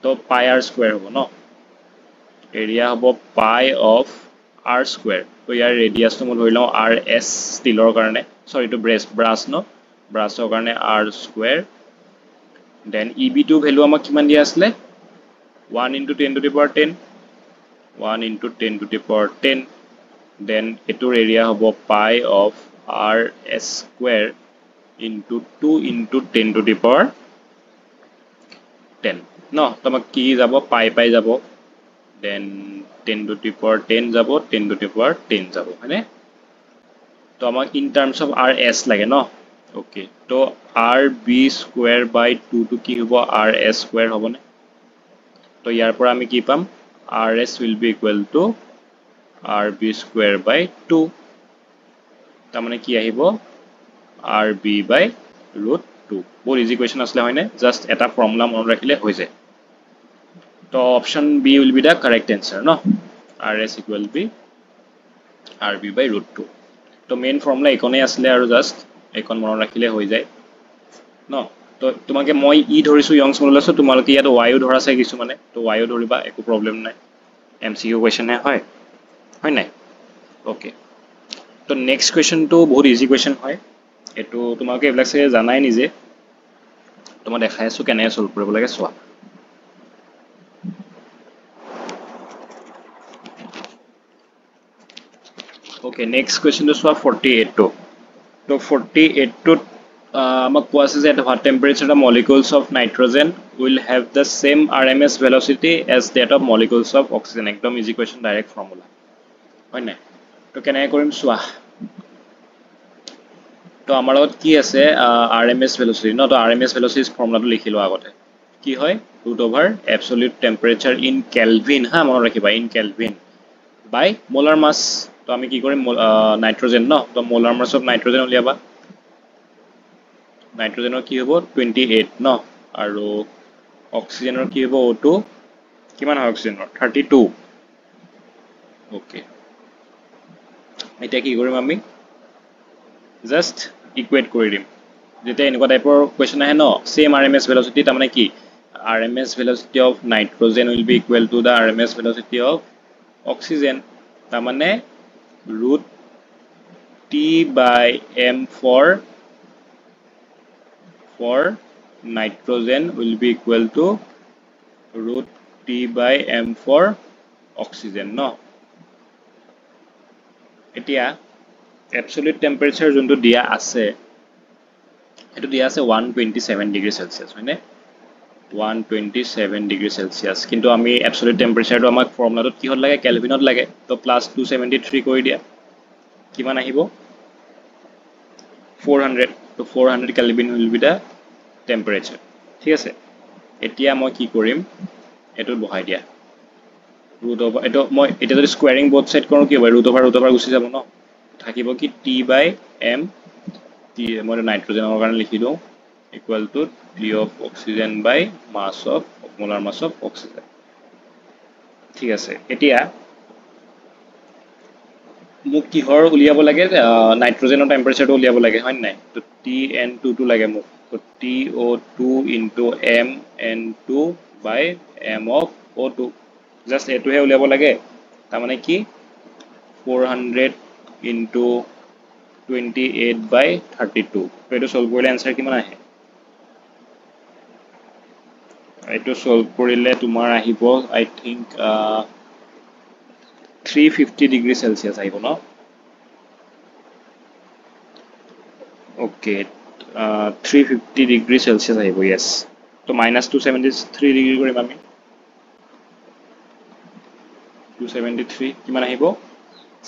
তো পাই r স্কয়াৰ হ'ব ন এৰিয়া হ'ব পাই অফ r স্কয়াৰ তো ইয়াৰ ৰেডিয়াসটো মই ধৰি লওঁ rs ষ্টিলৰ কাৰণে সৰি টু ব্ৰাছ ন ব্ৰাছৰ কাৰণে r স্কয়াৰ দেন eb টো ভ্যালু আমাক কিমান দিয়া আছিল 1 into 10 to the power 10 1 into 10 to the power 10 then etur area hobo pi of rs square into 2 into 10 to the power 10 no tomak ki jabo pi jabo then 10 to the power 10 jabo 10 to the power 10 jabo hane to amak in terms of rs lage no okay to rb square by 2 to ki hobo rs square hobo ne to ইয়াৰ পৰা আমি কি পাম rs will be equal to rb square by 2 তাৰমানে কি আহিব rb by root 2 বহুত easy question আসলে হয়নে জাস্ট এটা ফৰ্মুলা মনত ৰাখিলে হৈ যায় তো option B will be the correct answer no rs equal to rb by root 2 তো মেইন ফৰ্মুলা ইকনে আসলে আৰু জাস্ট ইকন মনত ৰাখিলে হৈ যায় ন তো তোমাকে মই ই ধৰিছো ইয়ংছ মডুলাছ তোমালোকে ইয়াত y ধৰা চাই কিছু মানে তো y ধৰিবা একো প্ৰবলেম নাই MCQ question হয় হয় নাই ওকে তো নেক্সট কোৱেশ্চন তো বহুত ইজি কোৱেশ্চন হয় এটো তোমালোকে এবিলাক সে জানাই নিজে তোমাক দেখাই আছো কেনে সলভ কৰিব লাগে সোৱা ওকে নেক্সট কোৱেশ্চন তো সোৱা 48 তো 48 তো আমাক কোৱা আছে যে at what temperature the molecules of nitrogen will have the same RMS velocity as that of molecules of oxygen একদম ইজি কোৱেশ্চন ডাইৰেক্ট ফৰ্মুলা হয় নাই তো কেনে কৰিম সোৱা তো আমাৰ লগত কি আছে RMS velocity ন তো RMS velocity ফৰ্মুলাটো লিখিলো আগতে কি হয় root over absolute temperature in Kelvin হা মনত ৰাখিবা in Kelvin by molar mass তো আমি কি কৰিম নাইট্ৰজেন ন তো molar mass of nitrogen উলিয়াবা নাইট্ৰজেনৰ কি হ'ব 28 ন আৰু অক্সিজেনৰ কি হ'ব O2 কিমান হয় অক্সিজেনৰ 32 ওকে এটা কি কৰিম আমি জাস্ট ইকুৱেট কৰি দিম যেতিয়া এনেকুৱা টাইপৰ কোৱেশ্চন আহে ন সেম RMS velocity তাৰমানে কি RMS velocity of nitrogen will be equal to the RMS velocity of oxygen তাৰমানে root T by M for nitrogen will be equal to root T by M for oxygen no এতিয়া absolute temperature যোনটো দিয়া আছে এটো দিয়া আছে 127 degree Celsius হয়নে 127 degree Celsius কিন্তু আমি absolute temperature টো আমাক ফৰ্মুলাটোত কি হল লাগে কেলভিনত লাগে তো প্লাস 273 কৰি দিয়া কিমান আহিব 400 তো 400 kelvin will be the temperature ঠিক আছে এতিয়া মই কি কৰিম এটো বহাই দিয়া root over এটো মই এটা যদি স্কোয়াৰিং বোথ সাইড কৰো কি হ'ব root over গুছি যাব ন থাকিব কি T by M T মই নাইট্ৰজেনৰ কাৰণে লিখি দিও equal to T of oxygen by mass of molar mass of oxygen ঠিক আছে এতিয়া মোক কি হৰ উলিয়াব লাগে নাইট্ৰজেনৰ টেম্পাৰেচাৰটো উলিয়াব লাগে হয় নাই তো TN2 টো লাগে মোক তো TO2 into MN2 by M of O2 just এটোহে উলিয়াব লাগে তাৰ মানে কি 400 into 28 by 32 তো এটো সলভ কৰিলে आंसर কিমান আহে এটো সলভ কৰিলে তোমাৰ আহিব আই থিংক 350 ডিগ্ৰী সেলসিয়াস আহিব ন ওকে 350 ডিগ্ৰী সেলসিয়াস আহিব यस তো -273 ডিগ্ৰী কৰিম আমি 273 কিমান আহিব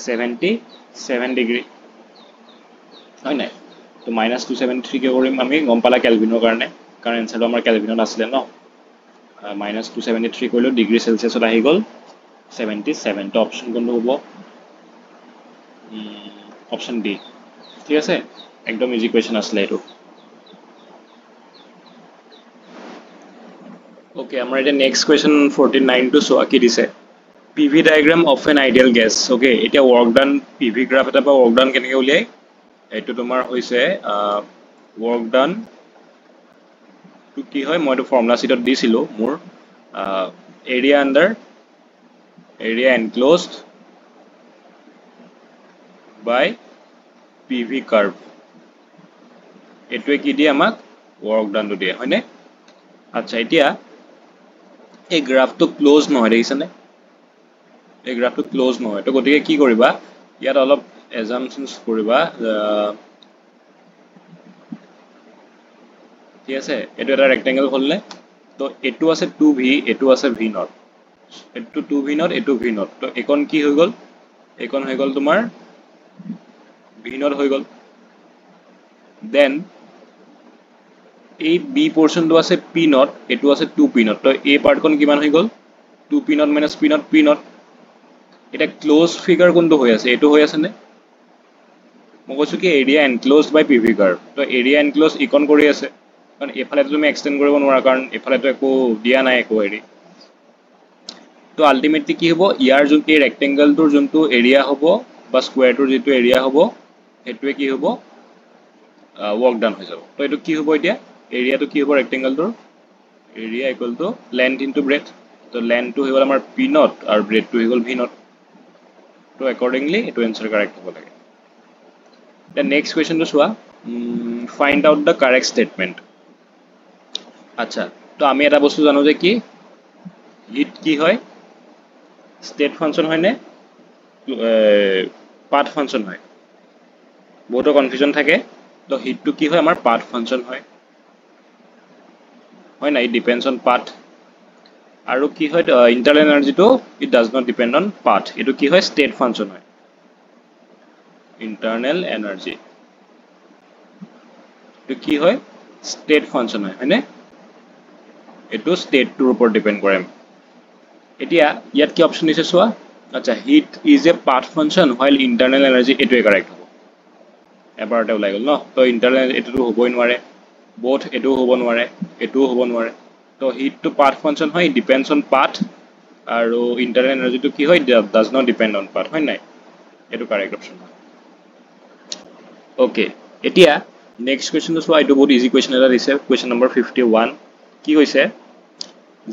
77 ডিগ্ৰী হয় নাই তো -273 কে কৰিম আমি গম পালা কেলভিনৰ কাৰণে কাৰণ এনসাৰটো আমাৰ কেলভিনত আছিল ন -273 কৰিলো ডিগ্ৰী সেলসিয়াছত আহি গল 77 তো অপচন কোনটো হ'ব অপচন ডি ঠিক আছে একদম ইজি কোৱেশ্চন আছিল এটো ওকে আমাৰ এটা নেক্সট কোৱেশ্চন 49 টু সোৱা কি দিছে PV diagram of an ideal gas okay এটা work done PV graph এটা বা work done কেনেকৈ উলিয়াই এটো তোমাৰ হৈছে work done to কি হয় মই তো ফৰ্মুলা শীটত দিছিলো মোৰ area under area enclosed by PV curve এটোৱে কি দিয়ে আমাক work done to দিয়ে হয়নে আচ্ছা এতিয়া এই গ্ৰাফটো ক্লোজ নহয় দেখিছানে এই গ্ৰাফটো ক্লোজ নহয় তো গতিকে কি কৰিবা ইয়াত অলপ assumptions কৰিবা ঠিক আছে এটো এটা ৰেক্টেঙ্গল হলনে তো এটো আছে 2v এটো আছে v নট এটো 2v নট এটো v নট তো একন কি হৈ গল একন হৈ গল তোমাৰ v নট হৈ গল দেন এই b পোরশন তো আছে p নট এটো আছে 2p নট তো এই পার্ট কোন কিমান হৈ গল 2p not - p not p not এটা ক্লোজ ফিগার কোনটো হৈ আছে এটো হৈ আছে নে মই কৈছো কি এৰিয়া এনক্লোজড বাই পিভি কাৰ্ভ তো এৰিয়া এনক্লোজ ইকন কৰি আছে কাৰণ এফালে তুমি এক্সটেন্ড কৰিব নোৱাৰা কাৰণ এফালে তো একো দিয়া নাই একো হেৰি তো আলটিমেটলি কি হ'ব ইয়াৰ যোনটো ৰেক্টেঙ্গলটোৰ যোনটো এৰিয়া হ'ব বা স্কয়াৰটোৰ যেটো এৰিয়া হ'ব হেতুৱে কি হ'ব ওয়াৰ্ক ডান হৈ যাব তো এটো কি হ'ব এতিয়া এৰিয়াটো কি হ'ব ৰেক্টেঙ্গলটোৰ area equal to length into breadth তো লেন্থটো হৈ গল আমাৰ p নট আৰু ব্ৰেথটো হৈ গল v নট তো অ্যাকর্ডিংলি এটো আনসার কারেক্ট হ'ব লাগে The next question to soa find out the correct statement আচ্ছা তো আমি এটা বস্তু জানো যে কি হিট কি হয় স্টেট ফাংশন হয় নে পাথ ফাংশন হয় বহুত কনফিউজন থাকে তো হিট টু কি হয় আমাৰ পাথ ফাংশন হয় হয় না ইট ডিপেন্ডস অন পাথ আৰু কি হয় internal energy to it does not depend on path এটো কি হয় স্টেট ফাংশন হয় ইন্টারনাল এনার্জি তো কি হয় স্টেট ফাংশন হয় হয়নে এটো স্টেট টুৰ ওপৰত ডিপেন্ড কৰে এতিয়া ইয়াত কি অপচন দিছে সোৱা আচ্ছা heat is a path function while internal energy এটোৱে কাৰেক্ট হ'ব এবাৰতে ওলাই গল ন তো ইন্টাৰনাল এটো হ'বই নোৱাৰে both এটো হ'ব নোৱাৰে এটো হ'ব নোৱাৰে তো হিট টু পাথ ফাংশন হয় ডিপেন্ডস অন পাথ আৰু ইন্টারনাল এনার্জি টু কি হয় does not depend on path হয় নাই এটো কারেক্ট অপচন হয় ওকে এতিয়া নেক্সট কোৱেশ্চন তো সোৱা এটো বহুত ইজি কোৱেশ্চন এটা দিছে কোৱেশ্চন নম্বৰ 51 কি কৈছে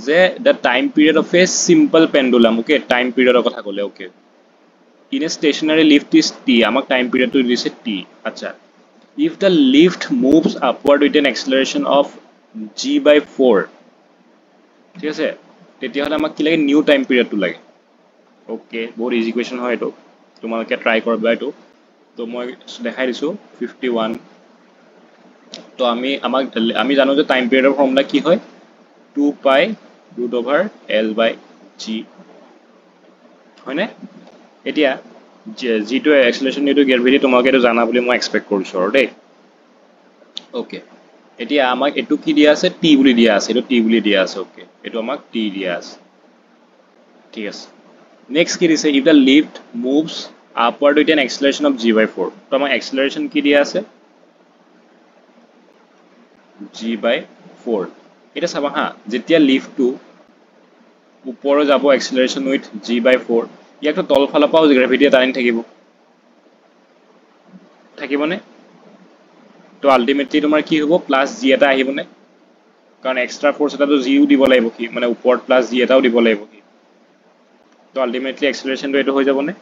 যে the time period of a simple pendulum okay time period কথা কলে okay in a stationary lift is t আমাক time period to দিছে t আচ্ছা if the lift moves upward with an acceleration of g/4 ঠিক আছে তেতিয়া হলে আমাক কি লাগে নিউ টাইম পিরিয়ড টু লাগে ওকে বহুত ইজি কোৱেশ্চন হয় এটো তোমালোকে ট্ৰাই কৰবা এটো তো মই দেখাই দিছো 51 তো আমি জানো যে টাইম পিৰিয়ডৰ ফর্মুলা কি হয় 2 pi root over L by G হয় নে এতিয়া G to acceleration to gravity তোমাকে এটো জানা বুলি মই এক্সপেক্ট কৰিছো আৰু দেই ওকে এতিয়া আমাক এটো কি দিয়া আছে t বুলি দিয়া আছে এটো t বুলি দিয়া আছে ওকে এটো আমাক t দিয়া আছে ঠিক আছে নেক্সট কি দিছে if the lift moves upward with an acceleration of g/4 তো আমাক acceleration কি দিয়া আছে g/4 এটা চাবা হা যেতিয়া লিফট টু উপৰ যাব acceleration with g/4 ইয়াক তো তল ফালৰ পাও গ্ৰেভিটি টানি থাকিবনে তো আলটিমেটলি তোমাৰ কি হ'ব প্লাস g এটা আহিবনে কাৰণ এক্সট্ৰা ফোৰ্স এটা তো জিও দিব লাগিব কি মানে ওপৰত প্লাস g এটাও দিব লাগিব কি তো আলটিমেটলি এক্সেলাৰেশন তো এটো হৈ যাবনে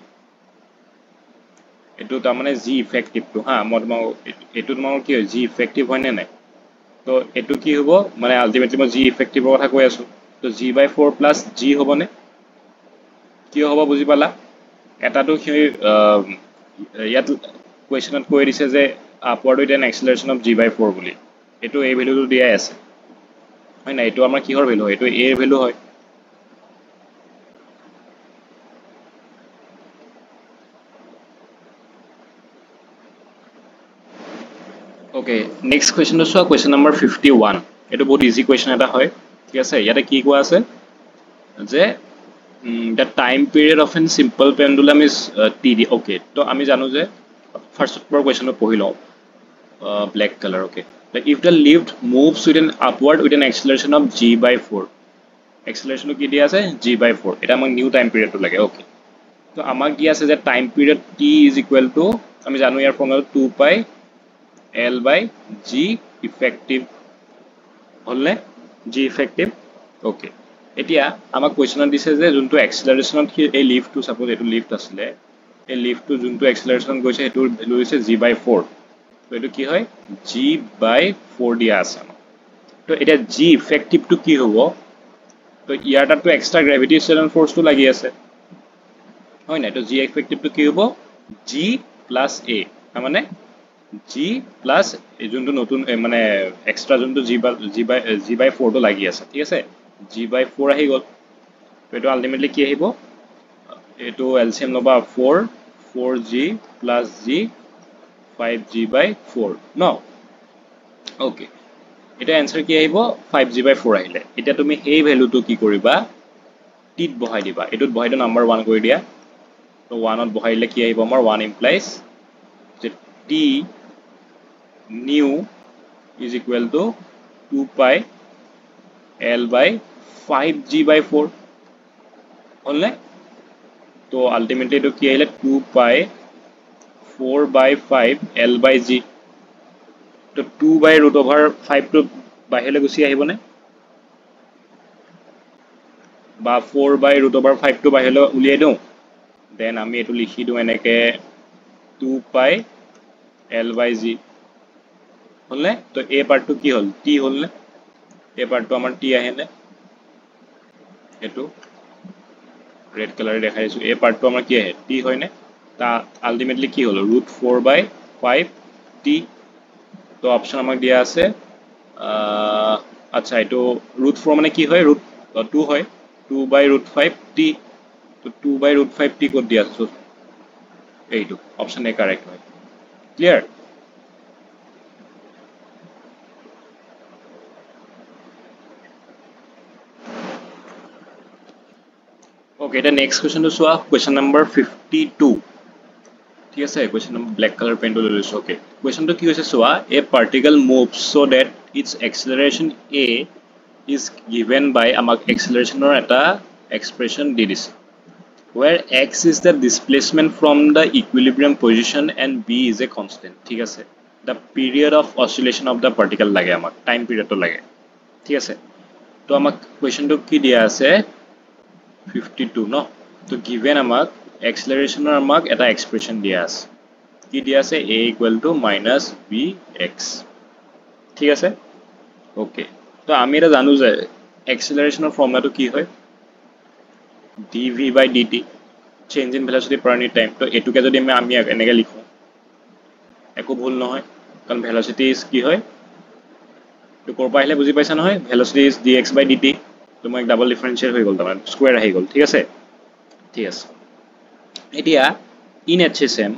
এটো তাৰ মানে g ইফেক্টিভ তো হা মই এটো তোমাৰ কি হয় g ইফেক্টিভ হয় নে নাই তো এটো কি হ'ব মানে আলটিমেটলি মই g ইফেক্টিভৰ কথা কৈ আছো তো g/4 প্লাস g হ'বনে কি হ'ব বুজি পালা এটাটো কি ইয়াত কোৱেশ্চনত কৈ দিছে যে upward with an acceleration of g/4 বুলি এটো এই ভ্যালুটো দিয়াই আছে হয় না এটো আমাৰ কিহৰ ভ্যালু হয় এটো a এৰ ভ্যালু হয় ওকে নেক্সট কুৱেশ্যনটো চোৱা কুৱেশ্যন নম্বৰ 51 এইটো বহুত ইজি কুৱেশ্যন এটা হয় ঠিক আছে ইয়াতে কি কোৱা আছে যে the time period of a simple pendulum is td okay তো আমি জানো যে ফার্স্ট কুৱেশ্যনটো পঢ়ি লওঁ black color okay like if the lift moves with an upward with an acceleration of g by 4 acceleration কি দিয়া আছে g by 4 এটা আমাক নিউ টাইম পিৰিয়ডটো লাগে okay তো আমাক দিয়া আছে যে time period t is equal to আমি জানো ইয়াৰ formula 2 pi l by g effective হলনে g effective okay এতিয়া আমাক কোৱেশ্যনত দিছে যে যোনটো এক্সেলাৰেশনত এই লিফটটো সাপোজ এটো লিফট আছিল এই লিফটটো যোনটো এক্সেলাৰেশন গৈছে এটো ভ্যালু হৈছে g by 4 তো এটো কি হয় g by 4 দিয়া আছে তো এটা g effective to কি হ'ব তো ইয়াৰটাটো এক্সট্ৰা গ্ৰেভিটেশনাল ফোর্সটো লাগি আছে হয় না তো g effective to কি হ'ব g plus a মানে g plus এই যোনটো নতুন মানে এক্সট্ৰা যোনটো g by 4 টো লাগি আছে ঠিক আছে g by 4 আহি গল তো এটো আলটিমেটলি কি আহিব এটো এলসিএম লবা 4 4g plus g 5g by 4 no okay এটা आंसर কি আহিব 5g by 4 আহিলে এটা তুমি এই ভ্যালুটো কি কৰিবা টিত বহাই দিবা এটোত বহাই দ নাম্বাৰ 1 কৰি দিয়া তো 1 ত বহাইলে কি আহিব আমাৰ 1 implies যে t new is equal to 2 pi l by 5g by 4 only तो ultimately to কি আহিলে 2 pi 4 by 5 l by g तो 2 by root over 5 to বাহিৰলে গুছি আহিবনে বা 4 by root over 5 to বাহিৰলে উলিয়াই দিও দেন আমি এটো লিখি দিও এনেকে 2 pi l by g হলনে তো a পার্ট টু কি হল t হলনে a পার্ট টু আমাৰ t আহেনে এটো ৰেড কালাৰে দেখাইছো a পাৰ্ট টু আমাৰ কি আহে t হয়নে তা আলটিমেটলি কি হলো √4 by 5 t তো অপশন আমাক দিয়া আছে আচ্ছা এটো √4 মানে কি হয় √2 হয় 2 by √5 t তো 2 by √5 t কত দিয়া আছে এইটো অপশন এ কারেক্ট হয় clear Okay, the next question to soa question number 52 ঠিক আছে question number black color pen to লৈছো okay question to কি হৈছে soa a particle moves so that its acceleration a is given by আমাক acceleration or এটা expression দি দিছে where x is the displacement from the equilibrium position and b is a constant ঠিক আছে the period of oscillation of the particle লাগে আমাক time period to লাগে ঠিক আছে তো আমাক question to কি দিয়া আছে 52 no to given আমাক acceleration or আমাক এটা expression দিয়া আছে কি দিয়া আছে a equal to minus bx ঠিক আছে okay তো আমি এটা জানো যে acceleration এর ফর্মুলা তো কি হয় dv by dt change in velocity per unit time তো এটুকে যদি আমি এনেকে লিখো একো ভুল নহয় কারণ velocity is কি হয় তো কৰপা আহিলে বুজি পাইছা নহয় velocity is dx by dt তো মই ডাবল ডিফারেন্সিয়েট হৈ গল তাৰমানে স্কয়ার আহি গল ঠিক আছে এতিয়া in HSM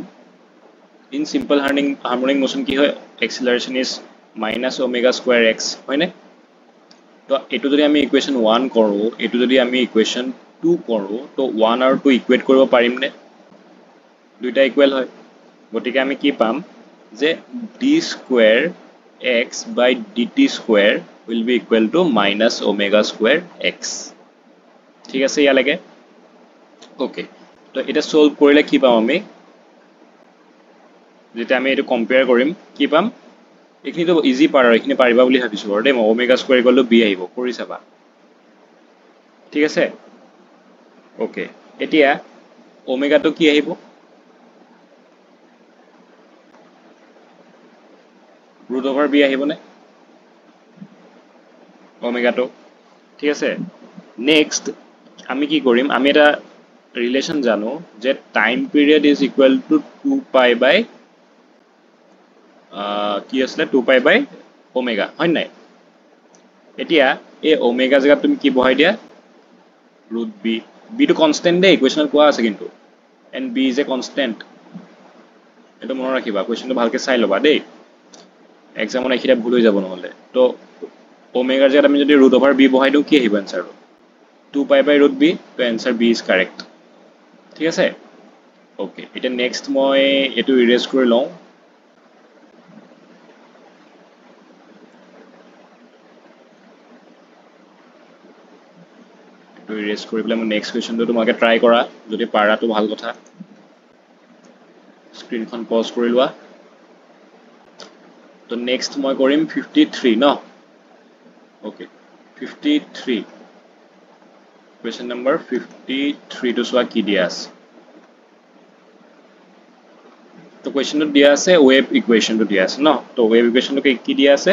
in simple harmonic motion কি হয় acceleration is minus omega square x হয়নে তো এটো যদি আমি ইকুয়েশন 1 কৰো এটো যদি আমি ইকুয়েশন 2 কৰো তো 1 আৰু 2 ইকুয়েট কৰিব পাৰিম নে দুইটা ইকুয়াল হয় গটিকে আমি কি পাম যে d square x by dt square will be equal to minus omega square x ঠিক আছে ইয়া লাগে ওকে তো এটা সলভ কৰিলে কি পাম আমি যেটা আমি এটো কম্পেয়াৰ কৰিম কি পাম এখিনি তো ইজি পাৰ এখিনি পাৰিবা বুলি ভাবিছো আৰু দে omega square equal to b আহিব কৰি চাবা ঠিক আছে ওকে এতিয়া ওমেগা তো কি আহিব root over b আহিবনে ওমেগা তো ঠিক আছে নেক্সট আমি কি কৰিম আমি এটা রিলেশন জানো যে time period is equal to 2 pi বাই কি আসলে 2 পাই বাই ওমেগা হয় নাই এতিয়া এই ওমেগা জায়গা তুমি কি বহাই দিয়া √b b তো কনস্ট্যান্ট দে ইকুয়েশনত কোৱা আছে কিন্তু and b is a constant এটা মনত ৰাখিবা কোৱেশ্চনটো ভালকে চাই লবা দেই এক্সামত এইখিটা ভুল হৈ যাব নহলে তো ওমেগাৰ জেগাত আমি যদি ৰুট অভাৰ বি বহাই দিওঁ কি আহিব answer 2 pi by root B তো এনসাৰ বি ইজ কাৰেক্ট ঠিক আছে ওকে এটা নেক্সট মই এটো ইৰেজ কৰি লওঁ এটো ইৰেজ কৰি পেলাই মই নেক্সট কোৱেশ্চনটো তোমাকে ট্ৰাই কৰা যদি পাৰাটো ভাল কথা স্ক্ৰীনখন পজ কৰি লোৱা তো নেক্সট মই কৰিম 53 ন okay 53 question number 53 to soa ki dia ase to question to dia ase wave equation to dia ase no to wave equation to ki dia ase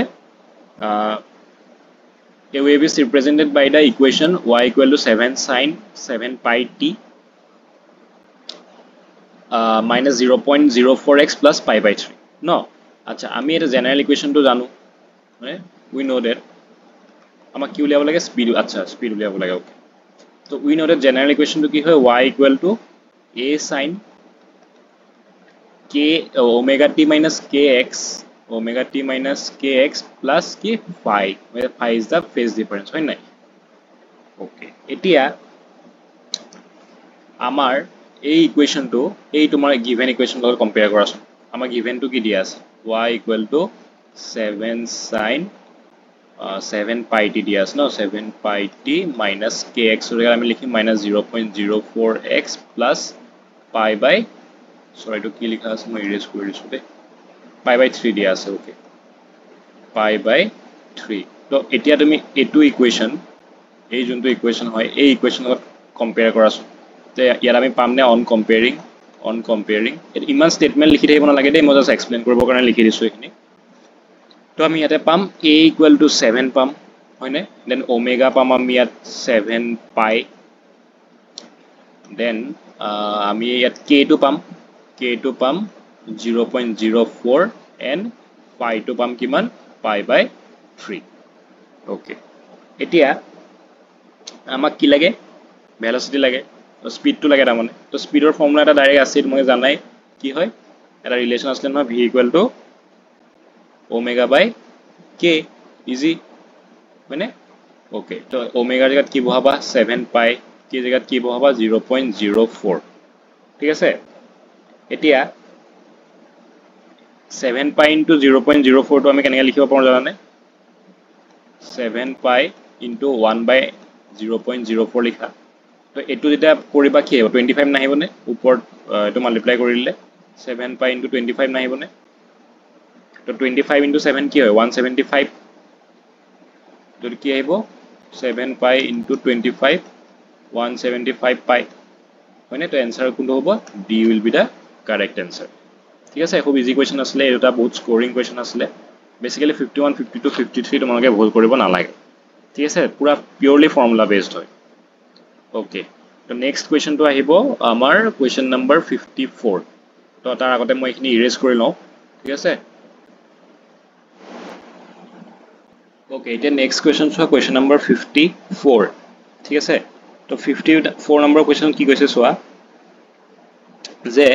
a wave is represented by the equation y equal to 7 sin 7 pi t minus 0.04x plus pi by 3 no acha ami eta general equation to janu we know that ama ki uliabo lage speed acha speed uliabo lage okay so we know that general equation to ki hoy y equal to a sin k omega t minus kx plus k phi where phi is the phase difference hoy nai okay etia amar এই equation to এই তোমার given equation লগত compare কৰাছো আমাৰ given to কি দিয়া আছে y equal to 7 sin 7 pi t দিয়া আছে ন 7 pi t minus kx ওরে আমি লিখি minus 0.04x plus pi by sorry to কি লিখা আছে মই ইরেজ কৰি দিছো দে pi by 3 দিয়া আছে ওকে pi by 3 তো এতিয়া তুমি এটো ইকুয়েশন এই যোনটো ইকুয়েশন হয় এই ইকুয়েশন লগত compare কৰাছো তে ইয়াৰ আমি পাম নে on comparing ইমান স্টেটমেন্ট লিখি থাকিব না লাগে দে মই জাস্ট এক্সপ্লেইন কৰিব কাৰণে লিখি দিছো এখিনি তো আমি ইয়াতে পাম a equal to 7 পাম হয়নে দেন ওমেগা পাম আমি ইয়াত 7 পাই দেন আমি ইয়াত k to পাম 0.04 and pi to পাম কিমান pi by 3 ওকে এতিয়া আমাক কি লাগে velocity লাগে speed to লাগে তামানে তো স্পিডৰ ফৰ্মুলা এটা ডাইৰেক্ট আছে মই জানাই কি হয় এটা ৰিলেশন আছে নহয় v equal to omega by k easy মানে ওকে তো ওমেগাৰ জায়গাত কি বহাবা 7 পাই কি জায়গাত কি বহাবা 0.04 ঠিক আছে এতিয়া 7 পাই into 0.04 তো আমি কেনেকৈ লিখিব পাৰো জানানে 7 পাই into 1 by 0.04 লিখা তো এটো যেটা কৰিবা কি হ'ব 25 নাহিবনে ওপৰত এটো মাল্টিপ্লাই কৰিলে 7 পাই into 25 নাহিবনে তো 25 into 7 কি হয় 175 যদি কি আহিব 7 পাই into 25 175 পাই হয়নে তো आंसर কোনটো হ'ব d will be the correct answer ঠিক আছে খুব ইজি কোৱেশ্চন আসলে এটা বহুত স্কোৰিং কোৱেশ্চন আসলে বেসিক্যালি 51 52 53 তোমালোকে ভুল কৰিব নালাগে ঠিক আছে পুৰা পিওৰলি ফৰ্মুলা বেসড হয় ওকে তো নেক্সট কোৱেশ্চন তো আহিব আমাৰ কোৱেশ্চন নম্বৰ 54 তো তাৰ আগতে মই এখিনি ইৰেজ কৰি লওঁ ঠিক আছে ওকে এটা নেক্সট কোৱেশ্চন চোৱা কোৱেশ্চন নম্বৰ 54 ঠিক আছে তো 54 নম্বৰ কোৱেশ্চন কি কৈছে চোৱা যে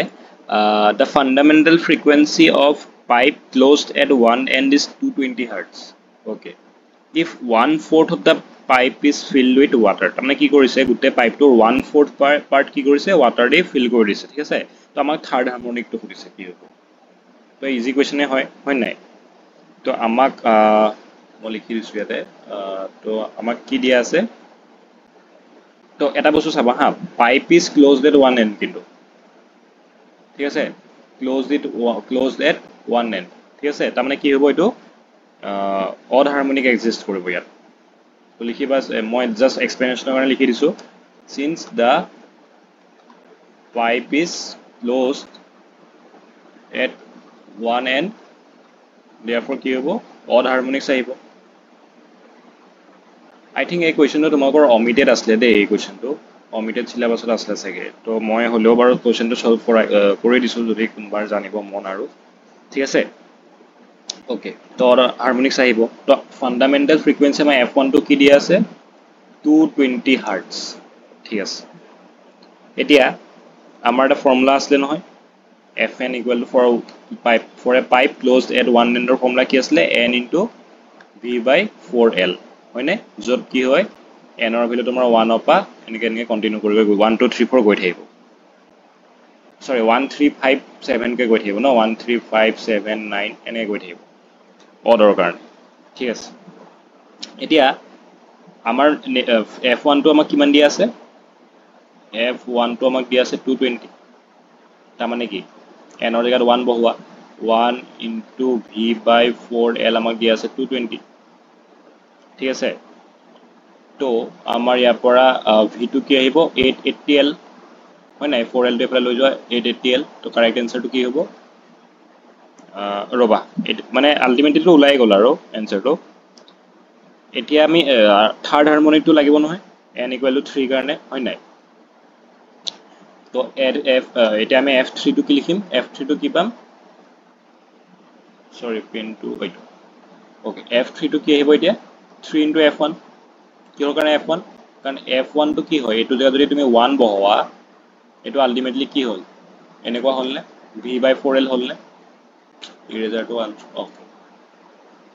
the fundamental frequency of pipe closed at one end is 220 hertz okay if 1/4 of the pipe is filled with water তাৰমানে কি কৰিছে গুটে পাইপটোৰ 1/4 পাৰ্ট কি কৰিছে ওয়াটাৰ দি ফিল কৰি দিছে ঠিক আছে তো আমাক থাৰ্ড হাৰমনিক টো সুধিছে কি হ'ব তো ইজি কোৱেশ্চনে হয় নাই তো আমাক মই লিখি দিছো ইয়াতে তো আমাক কি দিয়া আছে তো এটা বস্তু চাবা হা pipe is closed at one end কিন্তু ঠিক আছে closed at one end ঠিক আছে তাৰ মানে কি হ'ব এটো অড হাৰমনিক এক্সিষ্ট কৰিব ইয়াত তো লিখিবা মই জাস্ট এক্সপ্লেনেশনৰ কাৰণে লিখি দিছো since the pipe is closed at one end therefore কি হ'ব অড হাৰমনিক্স আহিব I think এই কোৱেশ্চনটো তোমাকৰ অমিটেড আসলে দে এই কোৱেশ্চনটো অমিটেড সিলেবাসত আসলে সাগে তো মই হলেও বাৰু কোৱেশ্চনটো সলভ কৰি দিছো যদি কোনবাৰ জানিব মন আৰু ঠিক আছে ওকে তো হাৰমনিক্স আহিব তো ফান্ডামেন্টাল ফ্ৰিকুৱেন্সি আমাৰ f1 টো কি দিয়া আছে 220 হাৰ্টজ ঠিক আছে এতিয়া আমাৰ এটা ফৰ্মুলা আছে নহয় Fn equal to for a pipe closed at one end or formula কি আসলে n into v by 4l হয়নে যত কি হয় n or value তোমাৰ 1 অপা এনেকে এনেকে কন্টিনিউ কৰিব 1 2 3 4 গৈ থাকিব sorry 1 3 5 7 কে গৈ থাকিব ন 1 3 5 7 9 এনেকে গৈ থাকিব অৰ্ডাৰৰ কাৰণে ঠিক আছে এতিয়া আমাৰ f1 টো আমাক কিমান দিয়া আছে f1 টো আমাক দিয়া আছে 220 তাৰ মানে কি n ৰ জেগাত 1 বহোৱা 1 into v by 4l আমাক দিয়া আছে 220 ঠিক আছে তো আমাৰ ইয়াৰ পৰা v টো কি আহিব 880l হয় নাই 4l টো এফালে লৈ যোৱা 880l তো কাৰেক্ট এনসাৰটো কি হ'ব ৰবা মানে আলটিমেটলি তো ওলাই গ'ল আৰু এনসাৰটো এতিয়া আমি থাৰ্ড হাৰমনিকটো লাগিব নহয় n = 3 কাৰণে হয় নাই তো এতিয়া আমি f3 টো কি লিখিম f3 টো কি পাম সৰি পেন টু ওইটো ওকে f3 টো কি আহিব এতিয়া 3 into f1 কিহৰ কাৰণে f1 কাৰণ f1 টো কি হয় এটো জায়গা যদি তুমি 1 বহোৱা এটো আলটিমেটলি কি হ'ল এনেকুৱা হ'ল নে v/4l হ'ল নে ইৰেজাৰ টু ওকে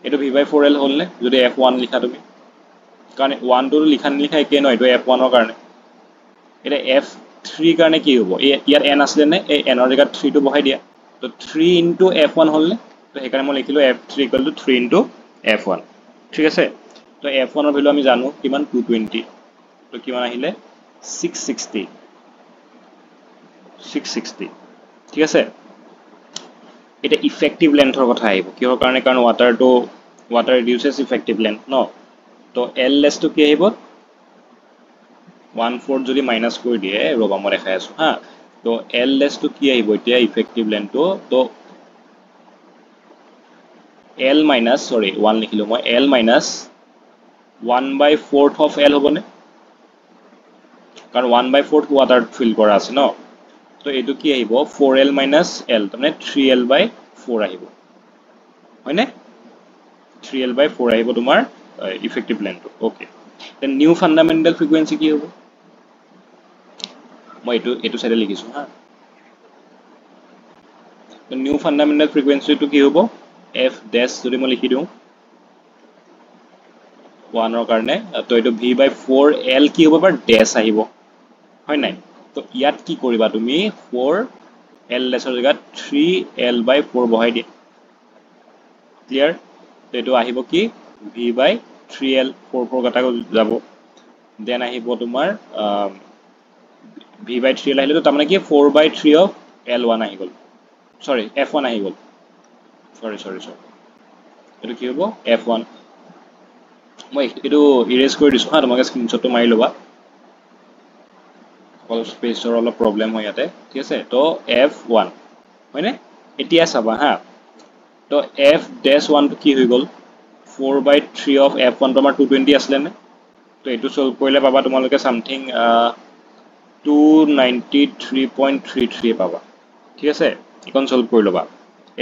এটো v/4l হ'ল নে যদি f1 লিখা তুমি কাৰণ 1 টো লিখা নিলিখা একে নহয় এটো f1 ৰ কাৰণে এটা f3 কাৰণে কি হ'ব ইয়াত n আছে নে এই n ৰ জায়গাত 3 টো বহাই দিয়া তো 3 into f1 হ'ল নে তো হেকাৰণে মই লিখিলো f3 = 3 into f1 ঠিক আছে তো f1 ৰ ভ্যালু আমি জানো কিমান 220 তো কিমান আহিলে 660 ঠিক আছে এটা ইফেক্টিভ লেন্থৰ কথা আহিব কিহৰ কাৰণে কাৰণ ওয়াটাৰ ৰিডিউসেস ইফেক্টিভ লেন্থ ন তো l লেস তো কি আহিব 1/4 যদি মাইনাস কৰি দিয়ে ৰবা মই দেখাই আছো হা তো l লেস তো কি আহিব এতিয়া ইফেক্টিভ লেন্থটো তো l minus sorry 1 লিখিলো মই l minus 1/4 of l হবনে কাৰণ 1/4 ওয়াটাৰ ফিল কৰা আছে ন তো এটো কি আহিব 4l minus l মানে 3l/4 আহিব হয়নে 3l/4 আহিব তোমাৰ ইফেক্টিভ লেন্থটো okay then new fundamental frequency কি হ'ব মই এটো সাইডে লিখিছো হা তো নিউ ফান্ডামেন্টাল ফ্ৰিকুৱেন্সি টো কি হ'ব f dash যদি মই লিখি দিও 1 ৰ কাৰণে তো এটো v/4l কি হ'ব বাৰ ড্যাশ আহিব হয় নাই তো ইয়াত কি কৰিবা তুমি 4l লেছৰ জায়গাত 3l/4 বহাই দিয়া ক্লিয়াৰ তো এটো আহিব কি v/3l 4 কাটা যাব দেন আহিব তোমাৰ v/3l আহিলে তো তাৰমানে কি 4/3 of l1 আহি গল সৰি f1 আহি গল সৰি এটো কি হ'ব f1 মই এটো ইৰেজ কৰি দিছো হা তোমাকে স্ক্ৰিনশ্বটটো মাৰি লবা অল স্পেচৰ অলপ প্ৰবলেম হয় ইয়াতে ঠিক আছে তো f1 হয়নে এতিয়া চাবা হা তো f-1 টো কি হৈ গল 4/3 of f1 তোমাৰ 220 আছিল নে তো এটো সলভ কৰিলে পাবা তোমালোকে সামথিং 293.33 পাবা ঠিক আছে ইকন সলভ কৰি লবা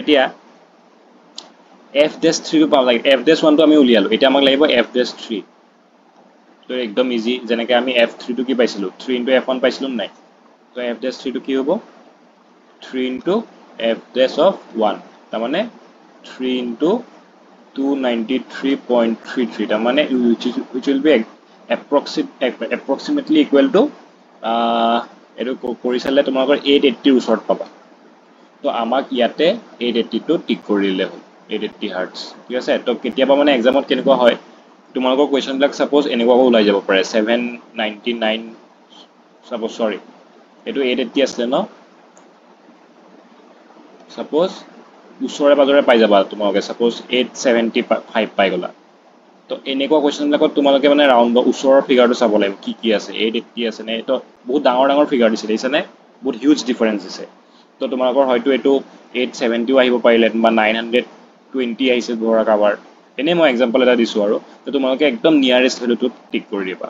এতিয়া f-3 টো পাব লাগে f-1 টো আমি উলিয়ালো এটা আমাক লাগিব f-3 তো একদম ইজি যেনেকৈ আমি f3 টো কি পাইছিলো 3 into f1 পাইছিলো নাই তো f-3 টো কি হ'ব 3 into f-1 তাৰ মানে 3 into 293.33 তাৰ মানে which will be approximately equal to এটো কৰি চালে তোমালোকৰ 880 ওচৰত পাবা তো আমাক ইয়াতে 880 টো টিক কৰিলে হ'ল 880 হাৰ্টজ ঠিক আছে তো কেতিয়াবা মানে এক্সামত কেনেকুৱা হয় তোমালোকৰ কোৱেশ্চন বিলাক সাপোজ এনেকুৱাও ওলাই যাব পাৰে 799 সাপোজ সৰি এটো 880 আছে ন সাপোজ ওচৰে পাজৰে পাই যাবা তোমালোকে সাপোজ 875 পাই গলা তো এনেকুৱা কোৱেশ্চন বিলাকত তোমালোকে মানে ৰাউন্ড ওচৰৰ ফিগাৰটো চাব লাগিব কি আছে 880 আছে নে তো বহুত ডাঙৰ ফিগাৰ দিছে দিছে নে বহুত হিউজ ডিফাৰেন্স দিছে তো তোমালোকৰ হয়তো এটো 870 আহিব পাৰিলে বা 920 আহিছে ধৰা কাবাৰ এনে মই এক্সাম্পল এটা দিছো আৰু তো তোমালোকে একদম নিয়াৰেষ্ট ভ্যালুটো টিক কৰি দিবা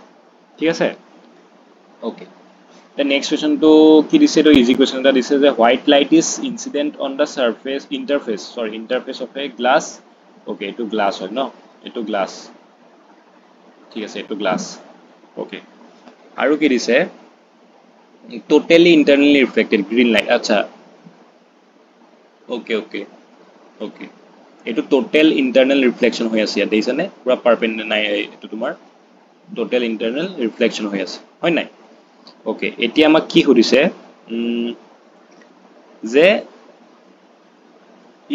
ঠিক আছে okay The next question to ki dise to easy question ta dise je white light is incident on the interface of a glass okay to glass hoy no eto glass thik ase eto glass okay aru ki dise totally internally reflected green light acha okay okay okay এইটো total internal reflection হৈ আছে ইয়াত দেখিছানে পুৰা perpendicular নাই এইটো তোমাৰ total internal reflection হৈ আছে হয় নাই ওকে এতিয়া আমাক কি সুধিছে যে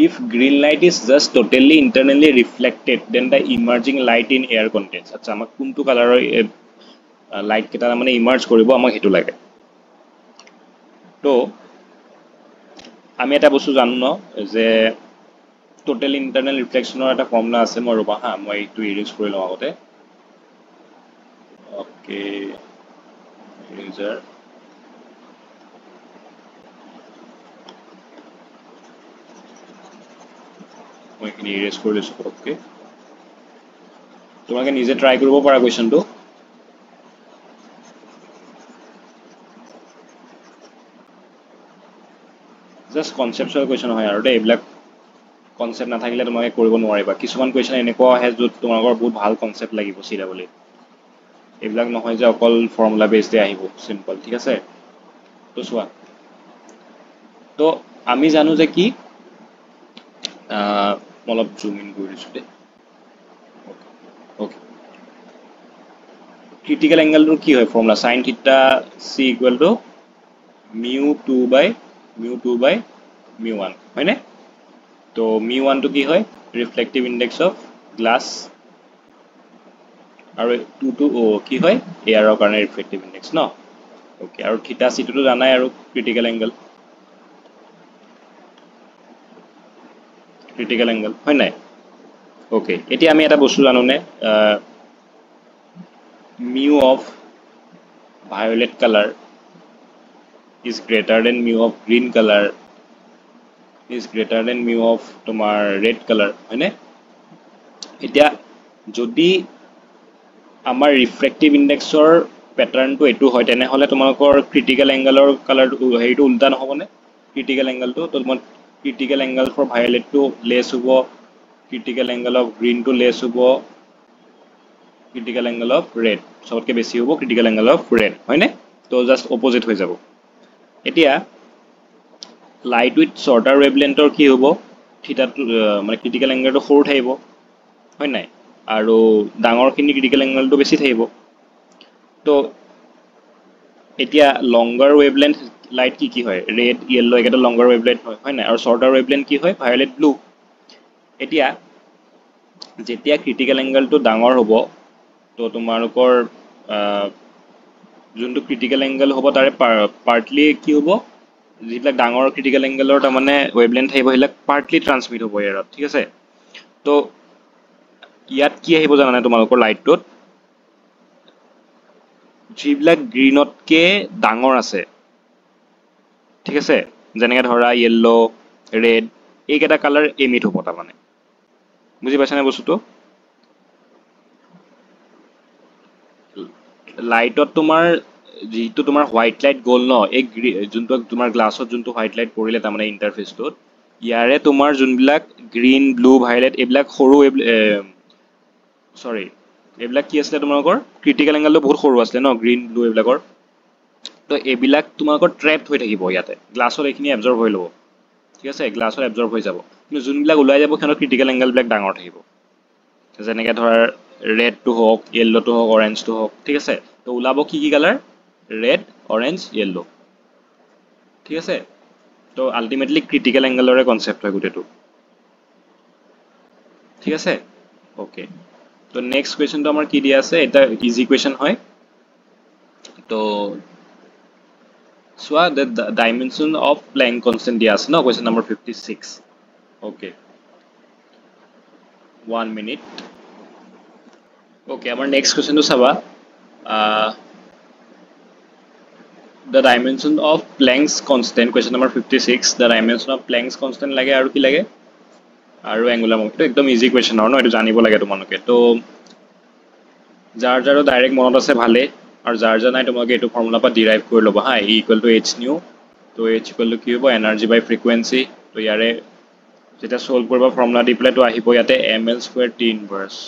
if green light is just totally internally reflected then the emerging light in air contains আচ্ছা আমাক কোনটো কালাৰৰ লাইট কেইটা মানে ইমাৰ্জ কৰিব আমাক হেতু লাগে তো আমি এটা বস্তু জানো ন যে টোটেল ইণ্টাৰনেল ৰিফ্লেকশ্যনৰ এটা ফৰ্মুলা আছে মই ৰবা হা মই এইটো ইউজ কৰি লওঁ আগতে ওকে ইউজাৰ মই এইখিনি ইৰেজ কৰি লৈছোঁ ওকে তোমালোকে নিজে ট্ৰাই কৰিব পাৰা কুৱেশ্যনটো জাষ্ট কনচেপচুৱেল কুৱেশ্যন হয় আৰু দেই এইবিলাক কনচেপ্ট নাথাকিলে তোমালোকে কৰিব নোৱাৰিবা কিছুমান কুৱেশ্যন এনেকুৱা আহে য'ত তোমালোকৰ বহুত ভাল কনচেপ্ট লাগিব চিলাবলৈ এইবিলাক নহয় যে অকল ফৰ্মুলা বেছডে আহিব চিম্পল ঠিক আছে তো চোৱা তো আমি জানো যে কি অলপ জুম ইন কৰি দিছোঁ দেই ওকে ক্ৰিটিকেল এংগেলটোৰ কি হয় formula sine theta C equal to mu 2 by mu 1 হয়নে তো মিউ 1 টো কি হয় ৰিফ্লেক্টিভ ইণ্ডেক্স অফ গ্লাছ আৰু 2 টো কি হয় এয়াৰৰ কাৰণে ৰিফ্লেক্টিভ ইণ্ডেক্স ন ওকে আৰু থিটা চিটোতো জানাই আৰু ক্ৰিটিকেল এংগেল হয় নাই ওকে এতিয়া আমি এটা বস্তু জানোনে mu of violet color is greater than mu of green color is greater than mu of তোমাৰ red color হয়নে এতিয়া যদি আমাৰ ৰিফ্ৰেক্টিভ ইণ্ডেক্সৰ পেটাৰ্নটো এইটো হয় তেনেহ'লে তোমালোকৰ ক্ৰিটিকেল এংগেলৰ কালাৰটো হেৰিটো উল্টা নহ'বনে ক্ৰিটিকেল এংগেলটো তো তোমাৰ ক্ৰিটিকেল এংগেল ফৰ ভায়োলেটটো লেছ হ'ব ক্ৰিটিকেল এংগেল অফ গ্ৰীণটো লেছ হ'ব ক্ৰিটিকেল এংগেল অফ ৰেড সবতকৈ বেছি হ'ব ক্ৰিটিকেল এংগেল অফ ৰেড হয়নে তো জাষ্ট অপজিট হৈ যাব এতিয়া লাইট উইথ শ্বৰ্টাৰ ৱেভলেন্থৰ কি হ'ব থিটাটো মানে ক্ৰিটিকেল এংগেলটো সৰু থাকিব হয় নাই আৰু ডাঙৰখিনি ক্ৰিটিকেল এংগেলটো বেছি থাকিব তো এতিয়া লংগাৰ ৱেভলেন্থ লাইট কি হয় ৰেড য়েল্লো একেটা লংগাৰ ৱেভলেন্থ হয় নাই আৰু শ্বৰ্টাৰ ৱেভলেন্থ কি হয় ভায়োলেট ব্লু এতিয়া যেতিয়া ক্ৰিটিকেল এংগেলটো ডাঙৰ হ'ব তো তোমালোকৰ যোনটো ক্ৰিটিকেল এংগেল হ'ব তাৰে পাৰ্টলি কি হ'ব যিবিলাক ডাঙৰ ক্ৰিটিকেল এংগেলৰ তাৰমানে ৱেভলেন্থ থাকিব সেইবিলাক পাৰ্টলি ট্ৰান্সমিট হ'ব এয়াৰত ঠিক আছে তো ইয়াত কি আহিব জানানে তোমালোকৰ লাইটটোত যিবিলাক গ্ৰীণতকে ডাঙৰ আছে ঠিক আছে যেনেকৈ ধৰা য়েল্লো ৰেড এইকেইটা কালাৰ এমিট হ'ব তাৰমানে বুজি পাইছানে বস্তুটো লাইটত তোমাৰ যিটো তোমাৰ হোৱাইট লাইট গ'ল ন এই যোনটো তোমাৰ গ্লাছত যোনটো হোৱাইট লাইট পৰিলে তাৰমানে ইণ্টাৰফেচটোত ইয়াৰে তোমাৰ যোনবিলাক গ্ৰীণ ব্লু ভায়োলেট এইবিলাক সৰু চৰি এইবিলাক কি আছিলে তোমালোকৰ ক্ৰিটিকেল এংগেলটো বহুত সৰু আছিলে ন গ্ৰীণ ব্লু এইবিলাকৰ তো এইবিলাক তোমালোকৰ ট্ৰেপড হৈ থাকিব ইয়াতে গ্লাছত এইখিনি এবজৰ্ব হৈ ল'ব ঠিক আছে গ্লাছত এবজৰ্ব হৈ যাব কিন্তু যোনবিলাক ওলাই যাব সিহঁতৰ ক্ৰিটিকেল এংগেলবিলাক ডাঙৰ থাকিব যেনেকৈ ধৰা ৰেডটো হওক য়েল্লোটো হওক অৰেঞ্জটো হওক ঠিক আছে তো ওলাব কি কালাৰ ৰেড অৰেঞ্জ য়েল্লো ঠিক আছে তো আল্টিমেটলি ক্ৰিটিকেল এংগেলৰে কনচেপ্ট হয় গোটেইটো ঠিক আছে ওকে তো নেক্সট কুৱেশ্যনটো আমাৰ কি দিয়া আছে এটা ইজি কুৱেশ্যন হয় তো চোৱা the dimension of Planck constant দিয়া আছে ন question number 56 okay 1 minute okay আমাৰ নেক্সট কুৱেশ্যনটো চাবা the dimension of Planck's constant question number 56 the dimension of Planck's constant লাগে আৰু কি লাগে আৰু angular momentum একদম ইজি কুৱেশ্যন আৰু ন এইটো জানিব লাগে তোমালোকে তো যাৰ যাৰ ডাইৰেক্ট মনত আছে ভালে আৰু যাৰ যাৰ নাই তোমালোকে এইটো ফৰ্মুলা পৰা ডিৰাইভ কৰি ল'বা হা E equal to h nu তো h equal to কি হ'ব এনাৰ্জি বাই ফ্ৰিকুৱেঞ্চি তো ইয়াৰে যেতিয়া সলভ কৰিব ফৰ্মুলা দি পেলাই তো আহিব ইয়াতে ml square t inverse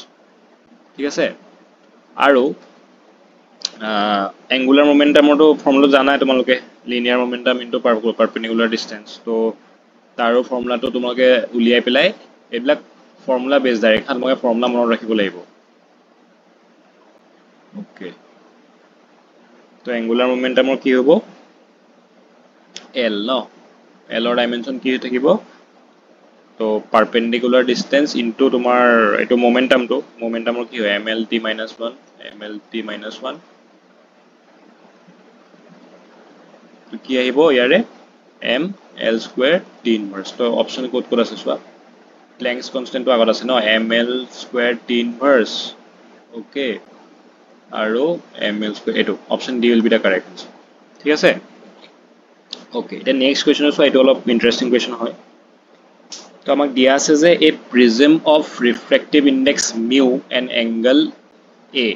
ঠিক আছে আৰু angular momentumৰটো ফৰ্মুলা জানাই তোমালোকে linear momentum into perpendicular distance তো তাৰো ফৰ্মুলাটো তোমালোকে উলিয়াই পেলাই এইবিলাক ফৰ্মুলা বেছ ডাইৰেক্ট তোমালোকে ফৰ্মুলা মনত ৰাখিব লাগিব ওকে তো এংগুলাৰ মোমেন্টামৰ কি হ'ব L ন L ৰ ডাইমেনশন কি হৈ থাকিব তো পাৰপেন্ডিকুলাৰ ডিসটেন্স ইনটু তোমাৰ এটো মোমেন্টামৰ কি হয় mlt - 1 mlt - 1 তো কি আহিব ইয়াৰে m l square t inverse তো অপশন কোড আছে সোৱা প্ল্যাঙ্কস কনস্ট্যান্টটো আগত আছে ন ml square t inverse okay আৰু ml স্কয়াৰ এটো option D will be the correct answer ঠিক আছে ওকে এটা নেক্সট কোৱেশ্চন সোৱা এটো অলপ ইন্টাৰেষ্টিং কোৱেশ্চন হয় তো আমাক দিয়া আছে যে a prism of refractive index mu and angle A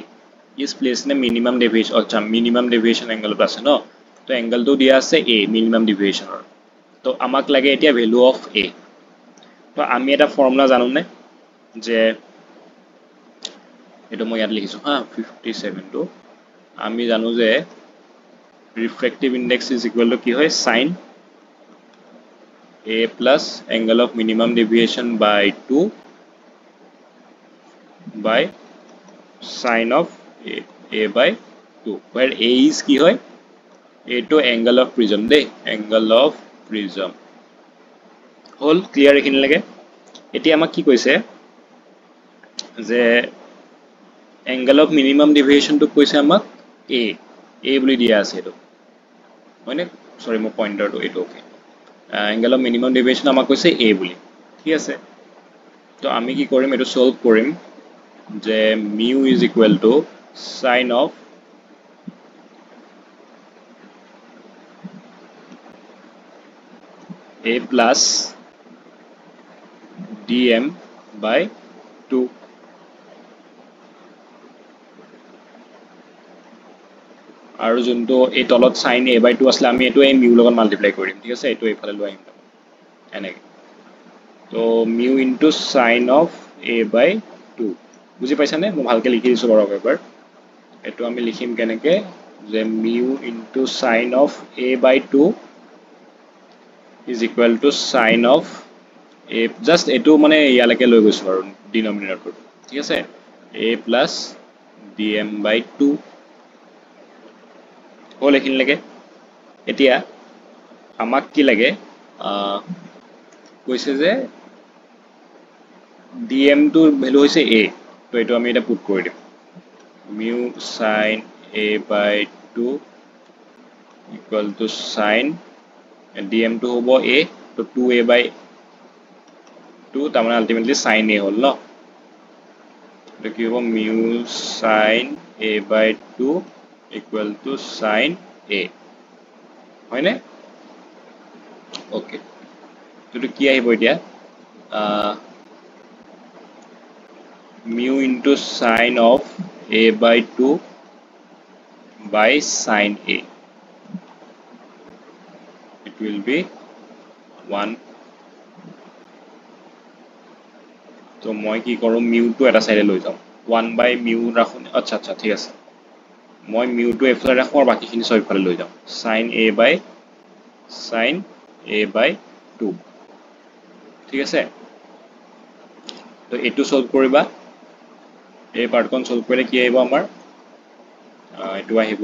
is placed in a minimum deviation আচ্ছা মিনিমাম ডেভিয়েশন এংগলত আছে ন তো এংগলটো দিয়া আছে এ মিনিমাম ডেভিয়েশনৰ তো আমাক লাগে এতিয়া ভ্যালু অফ এ তো আমি এটা ফৰ্মুলা জানো নে যে এটো মই ইয়াত লিখিছো হা 57 টো আমি জানো যে refractive index is equal two কি হয় sin a plus angle of minimum deviation by 2 by sin of a by 2 where a is কি হয় a to angle of prism দেই angle of prism hall clear এখিনি লাগে এতিয়া আমাক কি কৈছে যে angle of minimum deviation to কৈছে আমাক a বুলি দিয়া আছে এটো হয়নে সৰি মই পইন্টাৰটো এটো okay angle of minimum deviation আমাক কৈছে a বুলি ঠিক আছে তো আমি কি কৰিম এটো সলভ কৰিম যে mu is equal to sin of a plus dm by 2 আৰু যোনটো এই তলত sin a by 2 আসলে আমি এটো এই mu লগত মাল্টিপ্লাই কৰিম ঠিক আছে এটো এইফালে লৈ আহিম এনেকে তো mu into sin of a by 2 বুজি পাইছানে মই ভালকে লিখি দিছো বাৰু একবাৰ এটো আমি লিখিম কেনেকে যে mu into sin of a by 2 is equal to sin of a just এটো মানে ইয়ালৈকে লৈ গৈছো আৰু ডিনোমিনেটৰ ঠিক আছে a plus dm by 2 হল এখিনি লাগে এতিয়া আমাক কি লাগে কৈছে যে dm টোৰ ভ্যালু হৈছে a তো এটো আমি এটা পুট কৰি দিম mu sin a by 2 equal to sin dm to hobo a to 2a by 2 তামানে ultimately sin a হল ন তো কি হবো mu sin a by 2 equal to sin a হয়নে ওকে তো কি আহিব এতিয়া mu into sin of a by 2 by sin a it will be 1 তো মই কি কৰো mu টো এটা সাইডে লৈ যাও 1 by mu ৰাখো আচ্ছা আচ্ছা ঠিক আছে মই mu টো এফালে ৰাখো আৰু বাকিখিনি সব ইফালে লৈ যাও sin a by 2 ঠিক আছে তো এটো সলভ কৰিবা এই পাৰ্টখন সলভ কৰিলে কি আহিব আমাৰ এটো আহিব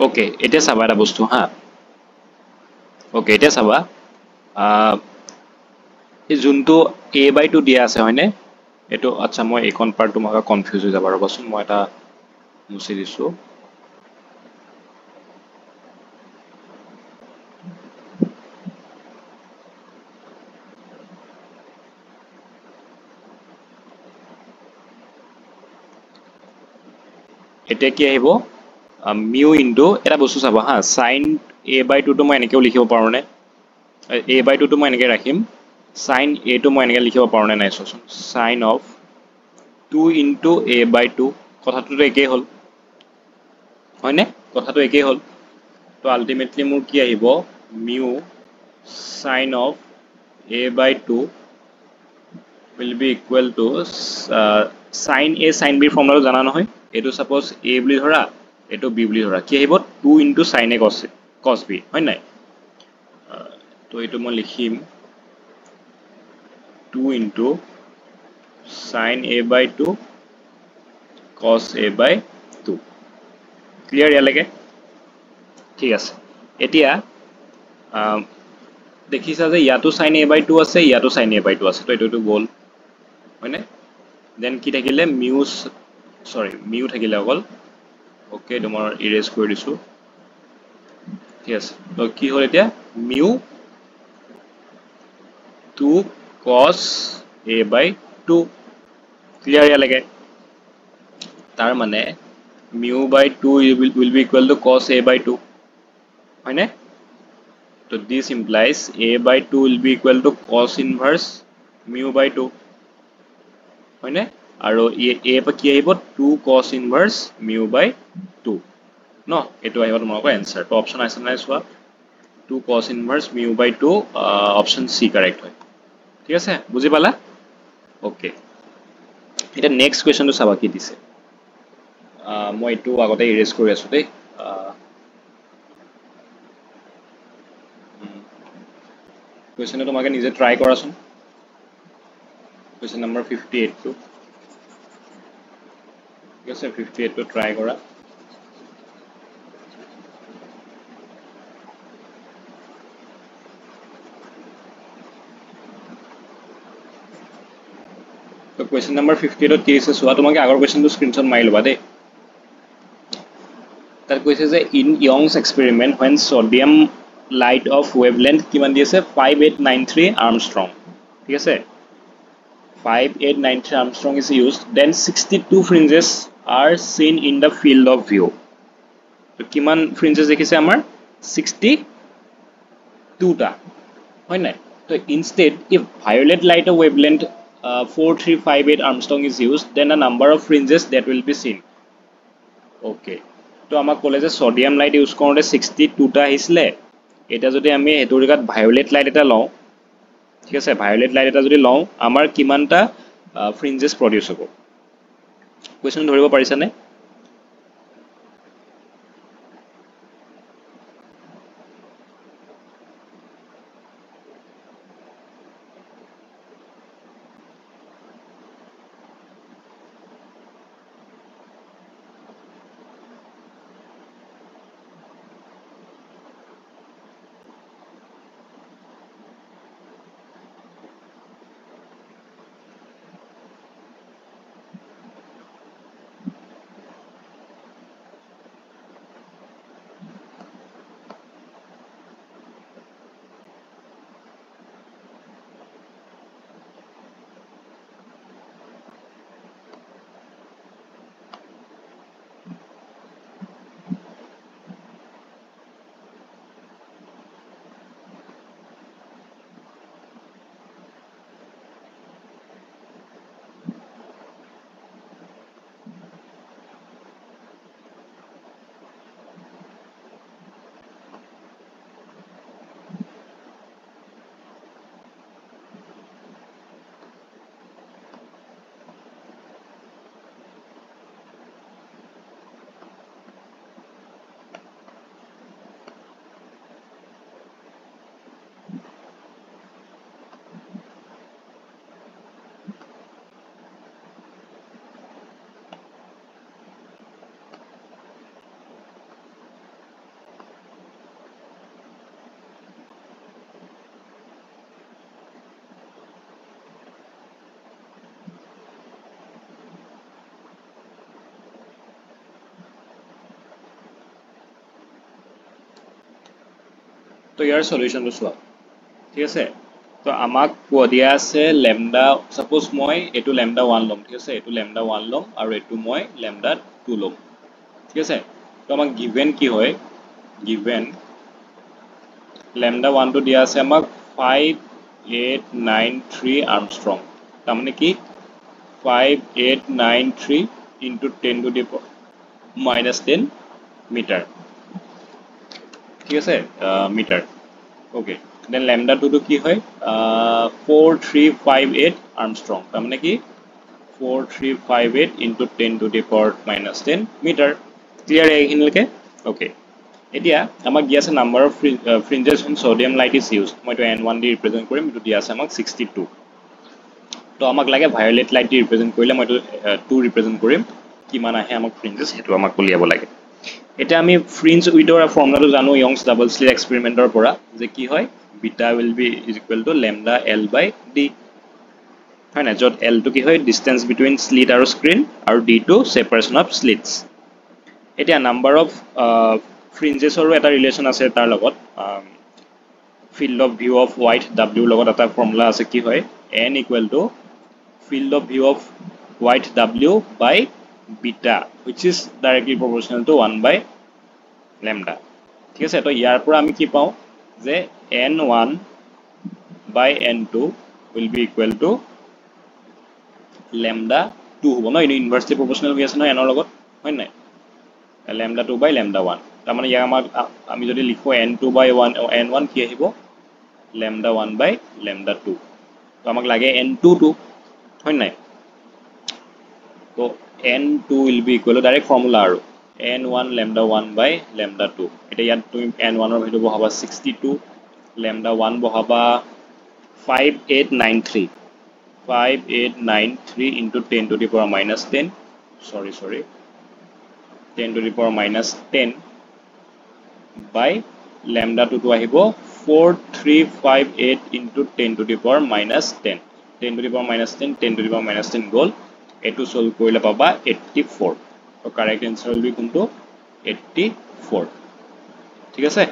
ওকে এতিয়া চাবা এটা বস্তু হা ওকে এতিয়া চাবা এই যোনটো a/2 দিয়া আছে হয়নে এটো আচ্ছা মই এইখন পাৰ্ট তোমাক কনফিউজ হৈ যাব ৰবাচোন মই এটা মুছি দিছো এটা কি আহিব মিউ ইনটু এটা বস্তু চাবা হা sin a/2 টো মই এনেকেও লিখিব পাৰো নে a/2 টো মই এনেকে ৰাখিম sin a টো মই এনেকে লিখিব পাৰো নে নাই চোৱাচোন sin of 2 into a/2 কথাটো একেই হল হয়নে কথাটো একেই হল তো আলটিমেটলি মোৰ কি আহিব mu sin of a/2 will be equal to sin a sin b ফৰ্মুলাটো জানা নহয় এটো সাপোজ a বুলি ধৰা এটো b বুলি ধৰা কি আহিব 2 into sin a cos b হয় নাই তো এটো মই লিখিম 2 into sin a/2 cos a/2 clear ইয়ালৈকে ঠিক আছে এতিয়া দেখিছা যে ইয়াতো sin a/2 আছে ইয়াতো sin a/2 আছে তো এটো গল হয়নে দেন কি থাকিলে মিউ থাকিলে অকল ওকে তোমাৰ ইৰেজ কৰি দিছো ঠিক আছে তো কি হল এতিয়া মিউ 2 cos a/2 ক্লিয়াৰ ইয়ালৈকে তাৰ মানে mu by 2 will be equal to cos a/2 হয়নে তো this implies a/2 will be equal to cos inverse mu by 2 হয়নে আৰু a পা কি আহিব 2 cos inverse mu by 2 ন এটো আহিব তোমালোকৰ এনসাৰ তো অপচন আছে নাই চোৱা 2 cos inverse mu by 2 option C correct হয় ঠিক আছে বুজি পালা ওকে এটা নেক্সট কোৱেশ্চনটো চাবা কি দিছে মই এটো আগতে ইৰেজ কৰি আছো দেই কোৱেশ্চনটো তোমাকে নিজে ট্ৰাই কৰাচোন কোৱেশ্চন নম্বৰ 58 টো ঠিক আছে 58 টো ট্ৰাই কৰা তো কোৱেশ্চন নম্বৰ 58 ত কি আছে চোৱা তোমাকে আগৰ কোৱেশ্চনটো স্ক্ৰিনশ্বট মাৰি লবা দেই তাত কৈছে যে in Young's experiment when sodium light of wavelength কিমান দি আছে 5893 armstrong ঠিক আছে 5893 armstrong is used then 62 fringes are seen in the field of view তো কিমান fringes দেখিছে আমাৰ 62 টা হয় নাই তো instead if violet light of wavelength 4358 armstrong is used then a number of fringes that will be seen okay তো আমাক কলে যে সোডিয়াম লাইট ইউজ কৰোতে 62 টা আহিছিলে এটা যদি আমি হেতুৰ জাগাত ভায়োলেট লাইট এটা লওঁ ঠিক আছে ভায়োলেট লাইট এটা যদি লওঁ আমাৰ কিমানটা ফ্ৰিঞ্জেস প্ৰডিউস হ'ব কোৱেশ্চন ধৰিব পাৰিছা নে তো ইয়াৰ সলিউশনটো চোৱা ঠিক আছে তো আমাক কোৱা দিয়া আছে ল্যামডা সাপোজ মই এটো ল্যামডা 1 লম ঠিক আছে এটো ল্যামডা 1 লম আৰু এটো মই ল্যামডা 2 লম ঠিক আছে তো আমাক গিভেন কি হয় গিভেন ল্যামডা 1 টো দিয়া আছে আমাক 5893 আর্মস্ট্রং তার মানে কি 5893 into 10 to the minus 10 metre ঠিক আছে মিটার ওকে দেন ল্যামডা 2 টো কি হয় 4358 আর্মস্ট্রং তার মানে কি 4358 into 10 to the power minus 10 metre clear এইখিনিলৈকে ওকে এতিয়া আমাক দিয়া আছে number of fringes in sodium light is used মই তো n1 দি ৰিপ্ৰেজেন্ট কৰিম এটো দিয়া আছে আমাক 62 তো আমাক লাগে ভায়োলেট লাইট দি ৰিপ্ৰেজেন্ট কৰিলে মই তো 2 ৰিপ্ৰেজেন্ট কৰিম কিমান আহে আমাক ফ্ৰিঞ্জেস হেতু আমাক উলিয়াব লাগে এটা আমি ফ্ৰিঞ্জ উইডৰ ফৰ্মুলাটো জানো ইয়ংছ ডাবল স্লিট এক্সপেৰিমেন্টৰ পৰা যে কি হয় beta will be is equal to lambda l by d হয় না যত l টো কি হয় ডিসটেন্স বিটুইন স্লিট আৰু স্ক্ৰিন আৰু d টো সেপাৰেশন অফ স্লিটস এতিয়া নাম্বাৰ অফ ফ্ৰিঞ্জেসৰো এটা ৰিলেশন আছে তাৰ লগত field of view of white w লগত এটা ফৰ্মুলা আছে কি হয় n equal to field of view of white w by beta which is directly proportional to 1 by lambda ঠিক আছে তো ইয়াৰ পৰা আমি কি পাও যে n1 by n2 will be equal to lambda 2 হ'ব ন ইন ইনভার্সলি proportional হৈ আছে ন n ৰ লগত হয় নাই lambda 2 by lambda 1 তাৰ মানে ইয়াৰ আমাৰ আমি যদি লিখো n2 by 1 n1 কি আহিব lambda 1 by lambda 2 তো আমাক লাগে n22 হয় নাই তো n2 will be equal to direct formula আৰু n1 lambda 1 by lambda 2 এটা ইয়াত তুমি n1 ৰ value বহাবা 62 lambda 1 বহাবা 5893 5893 into 10 to the power minus 10 sorry 10 to the power minus 10 by lambda 2 to আহিব 4358 into 10 to the power minus 10 10 to the power minus 10 10 to the power minus 10 গল এটো solve কৰিলে পাবা 84 তো correct answer will be কোনটো 84 ঠিক আছে